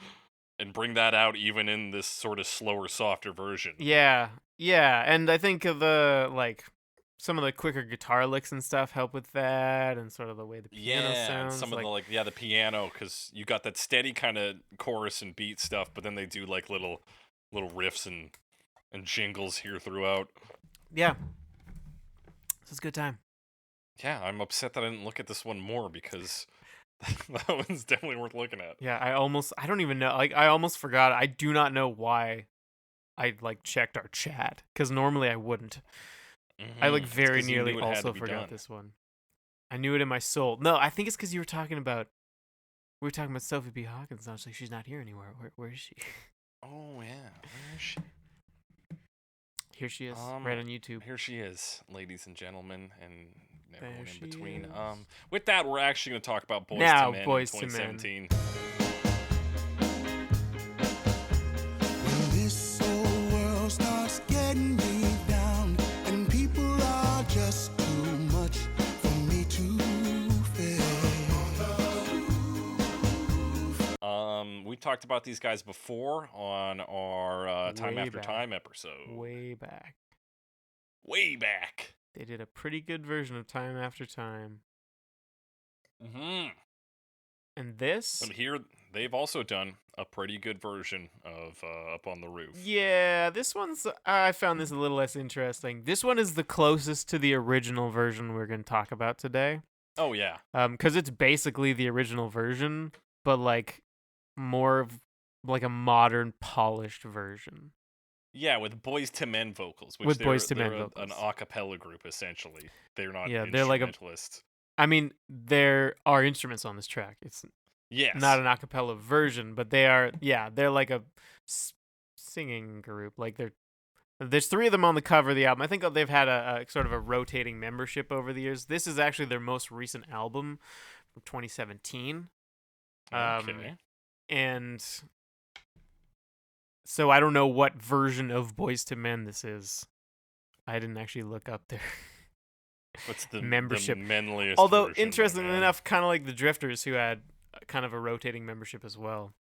and bring that out even in this sort of slower, softer version. Yeah, yeah, and I think the like some of the quicker guitar licks and stuff help with that, and sort of the way the piano Yeah, and sounds. some of like, the piano, because you got that steady kind of chorus and beat stuff, but then they do like little riffs and jingles here throughout. yeah, it's a good time. Yeah, I'm upset that I didn't look at this one more because that one's definitely worth looking at. Yeah, I don't even know. Like, I almost forgot. I do not know why I like checked our chat because normally I wouldn't. I like It's very 'cause you nearly knew it had to also be forgot done. this one. I knew it in my soul. No, I think it's because you were talking about. We were talking about Sophie B. Hawkins. And I was like, she's not here anymore. Where is she? Oh yeah, where is she? Here she is, right on YouTube. Here she is, ladies and gentlemen, and everyone There in she between. is. With that, we're actually going to talk about Boyz Now, II Men Boyz in II Men. 2017. When this whole world starts getting me down, and people are just too much for me to face. We talked about these guys before on our Time Way After back. Time episode. Way back. Way back. They did a pretty good version of Time After Time. Mm-hmm. And this? But here, they've also done a pretty good version of Up on the Roof. Yeah, this one's. I found this a little less interesting. This one is the closest to the original version we're going to talk about today. Oh, yeah. Because it's basically the original version, but like more of like a modern, polished version. Yeah, with Boyz II Men vocals. Which With they're, Boyz II Men they're vocals. an a cappella group, essentially. They're not Yeah, they're like a- instrumentalists. I mean, there are instruments on this track. It's Yes. not an a cappella version, but they are. Yeah, they're like a singing group. Like there's three of them on the cover of the album. I think they've had a sort of a rotating membership over the years. This is actually their most recent album from 2017. Okay. And So I don't know what version of Boyz II Men this is. I didn't actually look up their What's the membership. The manliest Although, version, my interestingly man? enough, kind of like the Drifters, who had kind of a rotating membership as well.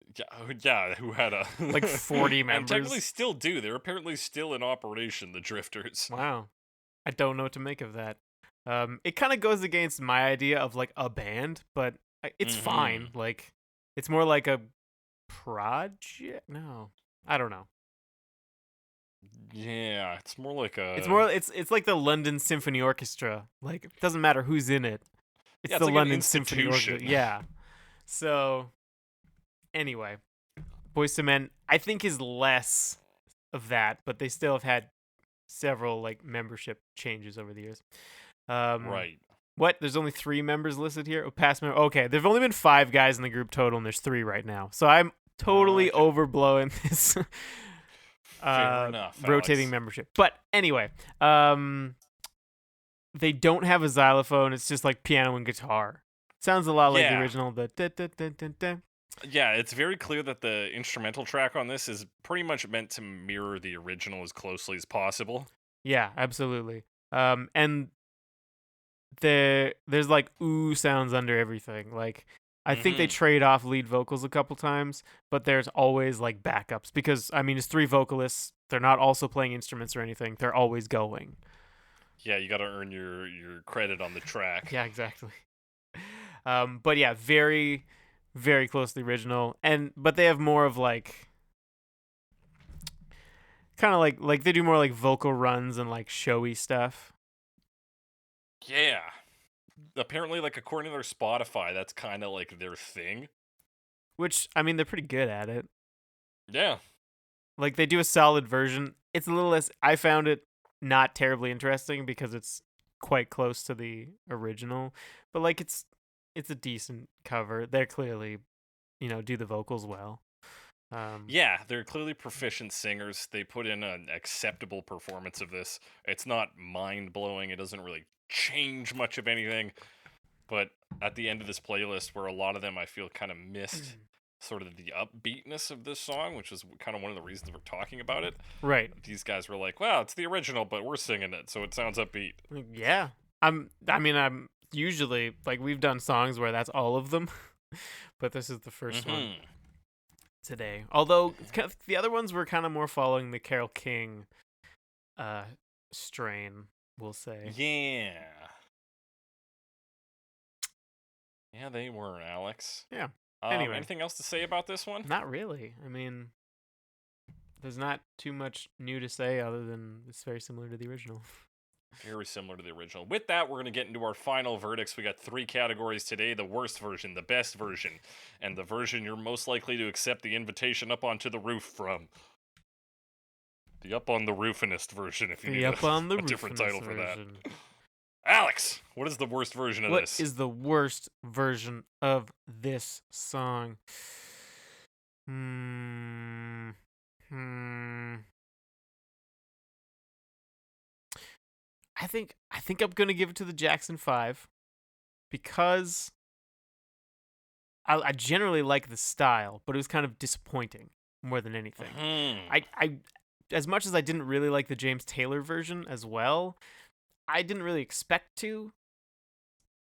Yeah, who had a Like 40 and technically members. still do. They're apparently still in operation, the Drifters. Wow. I don't know what to make of that. It kind of goes against my idea of like a band, but it's fine. Like, it's more like a project. No, I don't know. Yeah, it's more like a. It's like the London Symphony Orchestra. Like, it doesn't matter who's in it. It's Yeah, it's the like an London Symphony Orchestra. institution. Yeah. So, anyway, Boyz II Men, I think, is less of that, but they still have had several like membership changes over the years. Right. What? There's only 3 members listed here? Oh, past member. Okay, there've only been 5 guys in the group total, and there's 3 right now. So I'm totally Okay. overblowing this Fair enough. rotating Alex. membership. But anyway, they don't have a xylophone. It's just like piano and guitar. Sounds a lot like the Yeah. original. The da, da, da, da, da. Yeah, it's very clear that the instrumental track on this is pretty much meant to mirror the original as closely as possible. Yeah, absolutely. And there's like ooh sounds under everything. Like, I think they trade off lead vocals a couple times, but there's always like backups because I mean it's 3 vocalists. They're not also playing instruments or anything. They're always going. Yeah, you got to earn your credit on the track. Yeah, exactly. But yeah, very, very close to the original, but they have more of like, kind of like they do more like vocal runs and like showy stuff. Yeah. Apparently, like according to their Spotify, that's kind of like their thing. Which, I mean, they're pretty good at it. Yeah. Like, they do a solid version. It's a little less. I found it not terribly interesting because it's quite close to the original, but like it's a decent cover. They're clearly, do the vocals well. Yeah, they're clearly proficient singers. They put in an acceptable performance of this. It's not mind-blowing. It doesn't really change much of anything. But at the end of this playlist, where a lot of them I feel kind of missed sort of the upbeatness of this song, which is kind of one of the reasons we're talking about it. Right. These guys were like, "Well, it's the original, but we're singing it, so it sounds upbeat." Yeah. I'm usually, like, we've done songs where that's all of them, but this is the first one today. Although the other ones were kind of more following the Carole King strain, we'll say. Yeah. Yeah, they were, Alex. Yeah. Anyway. Anything else to say about this one? Not really. I mean, there's not too much new to say other than it's very similar to the original. Very similar to the original. With that, we're going to get into our final verdicts. We got 3 categories today: the worst version, the best version, and the version you're most likely to accept the invitation up onto the roof from. The up on the roofinest version, if you need a different title for that. Alex, what is the worst version of this? What is the worst version of this song? I think I'm gonna give it to the Jackson 5 because I generally like the style, but it was kind of disappointing more than anything. I as much as I didn't really like the James Taylor version as well, I didn't really expect to,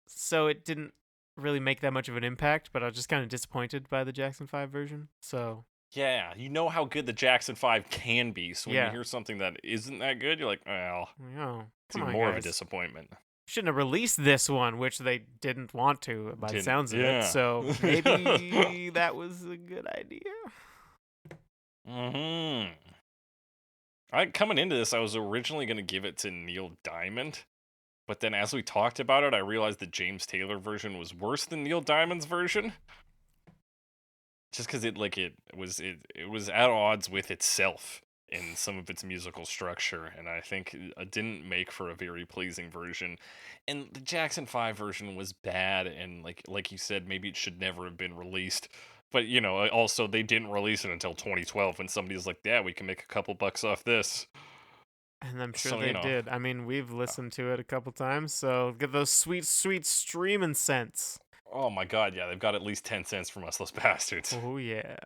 so it didn't really make that much of an impact, but I was just kind of disappointed by the Jackson 5 version, so... Yeah, you know how good the Jackson 5 can be, so when Yeah. you hear something that isn't that good, you're like, well, it's come even on, more of a guys. disappointment. Shouldn't have released this one, which they didn't want to, by the Didn't- sounds of yeah. it, so maybe that was a good idea. Coming into this, I was originally going to give it to Neil Diamond, but then as we talked about it, I realized the James Taylor version was worse than Neil Diamond's version. Just because it was at odds with itself in some of its musical structure, and I think it didn't make for a very pleasing version. And the Jackson 5 version was bad, and like you said, maybe it should never have been released. But, also they didn't release it until 2012 when somebody was like, yeah, we can make a couple bucks off this. And I'm sure So, they did. I mean, we've listened to it a couple times, so get those sweet, sweet streaming cents. Oh my god, yeah, they've got at least 10 cents from us, those bastards. Oh, yeah.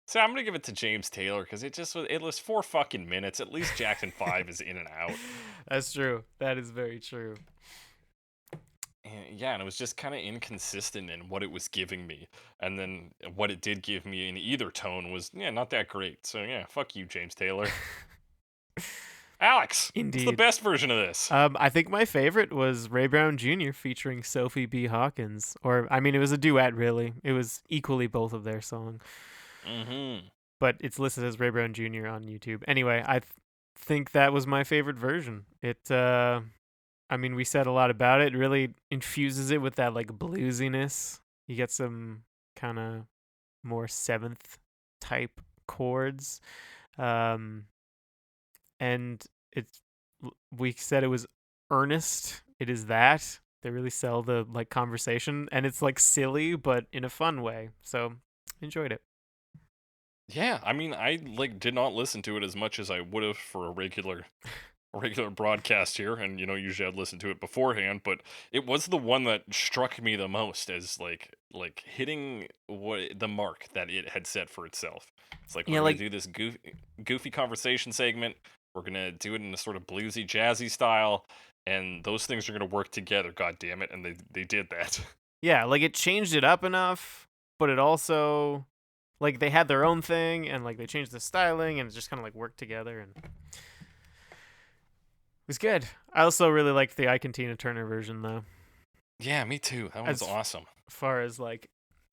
So I'm gonna give it to James Taylor because it was 4 fucking minutes. At least Jackson 5 is in and out. That's true. That is very true. And yeah, and it was just kind of inconsistent in what it was giving me, and then what it did give me in either tone was not that great. So yeah, fuck you, James Taylor. Alex, what's the Indeed. best version of this? I think my favorite was Ray Brown Jr. featuring Sophie B. Hawkins. Or, I mean, it was a duet, really. It was equally both of their song. Mm-hmm. But it's listed as Ray Brown Jr. on YouTube. Anyway, I think that was my favorite version. I mean, we said a lot about it. It really infuses it with that, like, bluesiness. You get some kind of more seventh type chords. And we said it was earnest. It is that. They really sell the, like, conversation. And it's, like, silly, but in a fun way. So, enjoyed it. Yeah, I mean, I did not listen to it as much as I would have for a regular broadcast here, and usually I'd listen to it beforehand, but it was the one that struck me the most as like hitting the mark that it had set for itself. It's like, we're gonna do this goofy conversation segment. We're gonna do it in a sort of bluesy, jazzy style, and those things are gonna work together. God damn it, and they did that. Yeah, like, it changed it up enough, but it also, like, they had their own thing, and, like, they changed the styling, and it just kind of, like, worked together, and it was good. I also really liked the Ike and Tina Turner version, though, Yeah, me too. That was awesome. as far as, like,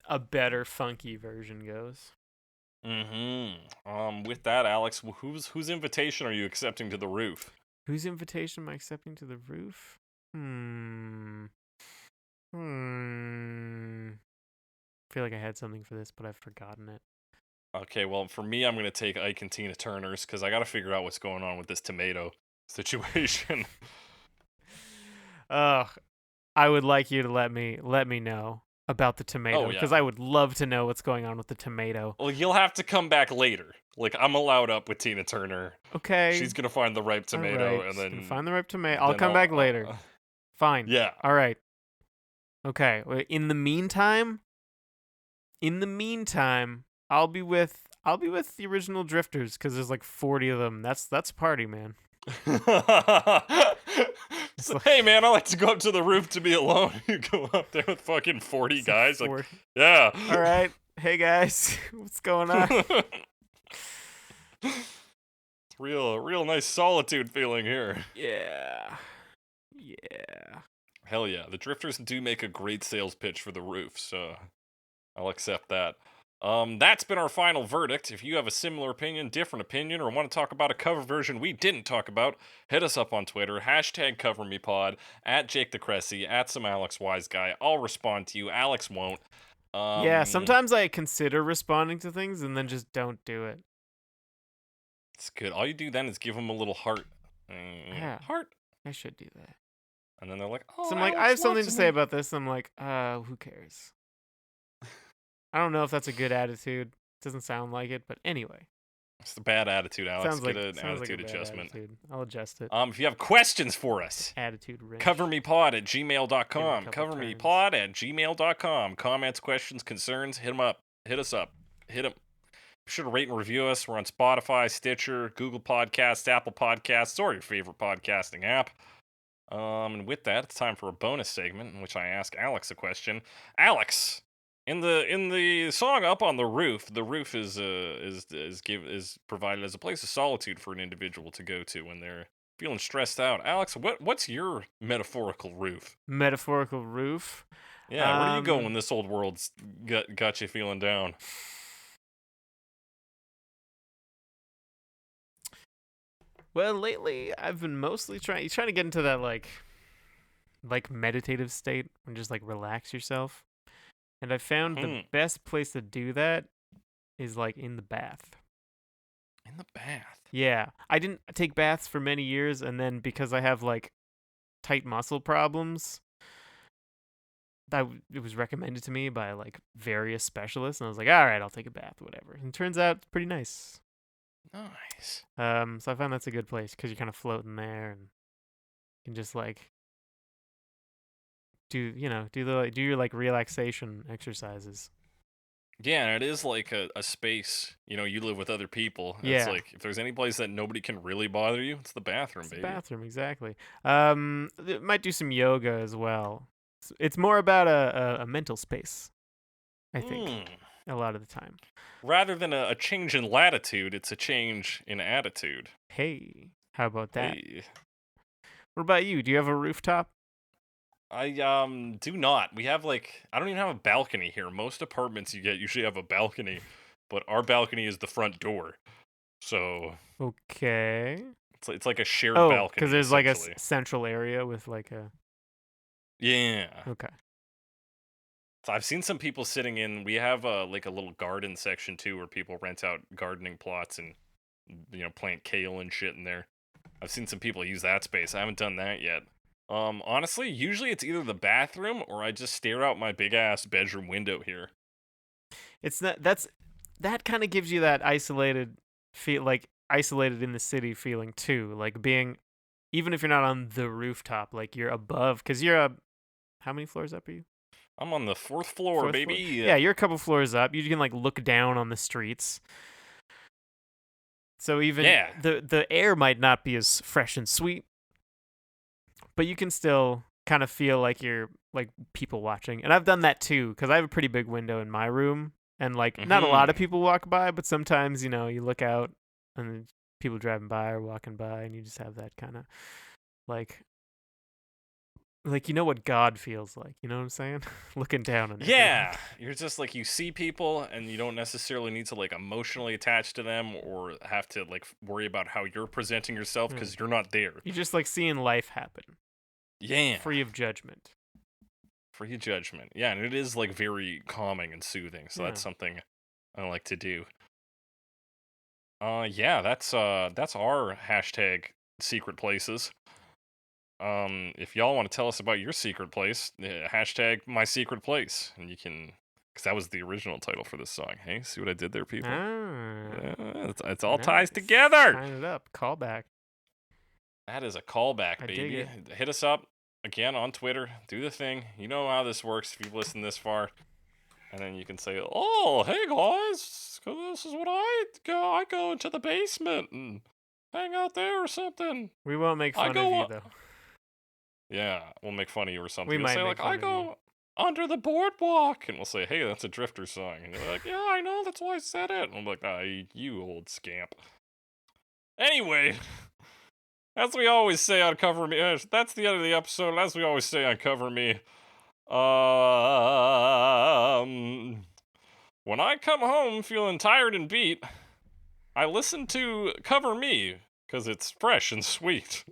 a better funky version goes. Mm-hmm. With that, Alex, whose invitation are you accepting to the roof? Whose invitation am I accepting to the roof? I feel like I had something for this, but I've forgotten it. Okay, well, for me, I'm gonna take Ike and Tina Turner's because I gotta figure out what's going on with this tomato situation. Ugh, I would like you to let me know about the tomato, yeah. because I would love to know what's going on with the tomato. Well, you'll have to come back later. Like, I'm allowed up with Tina Turner. Okay. She's gonna find the ripe tomato, Alright, and she's then gonna find the ripe tomato. I'll then come back later. Fine. Yeah. All right. Okay. In the meantime, I'll be with the original Drifters because there's like 40 of them. That's a party, man. So, hey, man, I like to go up to the roof to be alone. You go up there with fucking 40 guys. Like, 40. yeah. All right. Hey guys, what's going on? It's real nice solitude feeling here. Yeah. Hell yeah. The Drifters do make a great sales pitch for the roof, so I'll accept that. That's been our final verdict. If you have a similar opinion, different opinion, or want to talk about a cover version we didn't talk about, hit us up on Twitter, #CoverMePod, @JakeTheCressy, @SomeAlexWiseGuy. I'll respond to you. Alex won't. Yeah, sometimes I consider responding to things and then just don't do it. It's good. All you do then is give them a little heart. Yeah. Heart. I should do that. And then they're like, oh, So I'm like, Alex I have something loves to say me. about this. I'm like, who cares? I don't know if that's a good attitude. Doesn't sound like it, but anyway. It's the bad attitude, Alex. Sounds like Get an sounds like a attitude bad adjustment. attitude. I'll adjust it. If you have questions for us, Attitude wrench. covermepod@gmail.com. Give it a couple Covermepod@gmail.com. Comments, questions, concerns, hit them up. Hit us up. Hit them. Be sure to rate and review us. We're on Spotify, Stitcher, Google Podcasts, Apple Podcasts, or your favorite podcasting app. And with that, it's time for a bonus segment in which I ask Alex a question. Alex, in the song "Up on the Roof" is provided as a place of solitude for an individual to go to when they're feeling stressed out. Alex, what's your metaphorical roof? Metaphorical roof. Yeah, where do you go when this old world's got you feeling down? Well, lately I've been mostly trying to get into that like meditative state and just like relax yourself. And I found the best place to do that is like in the bath. In the bath. Yeah, I didn't take baths for many years, and then because I have like tight muscle problems, it was recommended to me by like various specialists, and I was like, all right, I'll take a bath, whatever. And it turns out it's pretty nice. Nice. So I found that's a good place because you're kind of floating there and you can just like do your like relaxation exercises. Yeah, and it is like a space. You live with other people. And It's Yeah. like if there's any place that nobody can really bother you, it's the bathroom, It's the baby. bathroom, exactly. It might do some yoga as well. It's more about a mental space, I think, Mm. a lot of the time. Rather than a change in latitude, it's a change in attitude. Hey, how about that? Hey. What about you? Do you have a rooftop? I do not. We have I don't even have a balcony here. Most apartments you get usually have a balcony, but our balcony is the front door. So Okay. it's like a shared Oh, balcony because there's like a essentially. central area with like a. Yeah. Okay. So I've seen some people sitting in. We have like a little garden section too, where people rent out gardening plots and plant kale and shit in there. I've seen some people use that space. I haven't done that yet. Honestly, usually it's either the bathroom or I just stare out my big ass bedroom window here. It's not. That kind of gives you that isolated feel, like isolated in the city feeling too. Like being, even if you're not on the rooftop, like you're above, because you're how many floors up are you? I'm on the fourth floor, Fourth baby. floor? Yeah, you're a couple floors up. You can like look down on the streets. So even Yeah. the air might not be as fresh and sweet, but you can still kind of feel like you're like people watching. And I've done that too, because I have a pretty big window in my room, and like not a lot of Mhm. people walk by, but sometimes you look out and then people driving by or walking by, and you just have that kind of like what God feels like. You know what I'm saying? Looking down on everyone. Yeah, you're just you see people and you don't necessarily need to emotionally attach to them or have to worry about how you're presenting yourself Hmm. because you're not there. You're just like seeing life happen, Yeah. free of judgment. Free judgment. Yeah, and it is very calming and soothing. So that's Yeah. something I like to do. Yeah, that's our hashtag secret places. If y'all want to tell us about your secret place, hashtag my secret place, and you can, because that was the original title for this song. Hey, see what I did there, people? Ah, Yeah, it's all ties nice. together. Tying it up. Callback. That is a callback, I dig baby. it. Hit us up again on Twitter. Do the thing. You know how this works if you've listened this far. And then you can say, "Oh, hey guys, this is what I go into the basement and hang out there or something." We won't make I fun go of you up- though. Yeah, we'll make fun of you or something. We You'll might say make I fun of you. go under the boardwalk, and we'll say, "Hey, that's a Drifter song." And you're like, "Yeah, I know. That's why I said it." And I'm like, you old scamp." Anyway, as we always say on Cover Me, that's the end of the episode. As we always say on Cover Me, when I come home feeling tired and beat, I listen to Cover Me because it's fresh and sweet.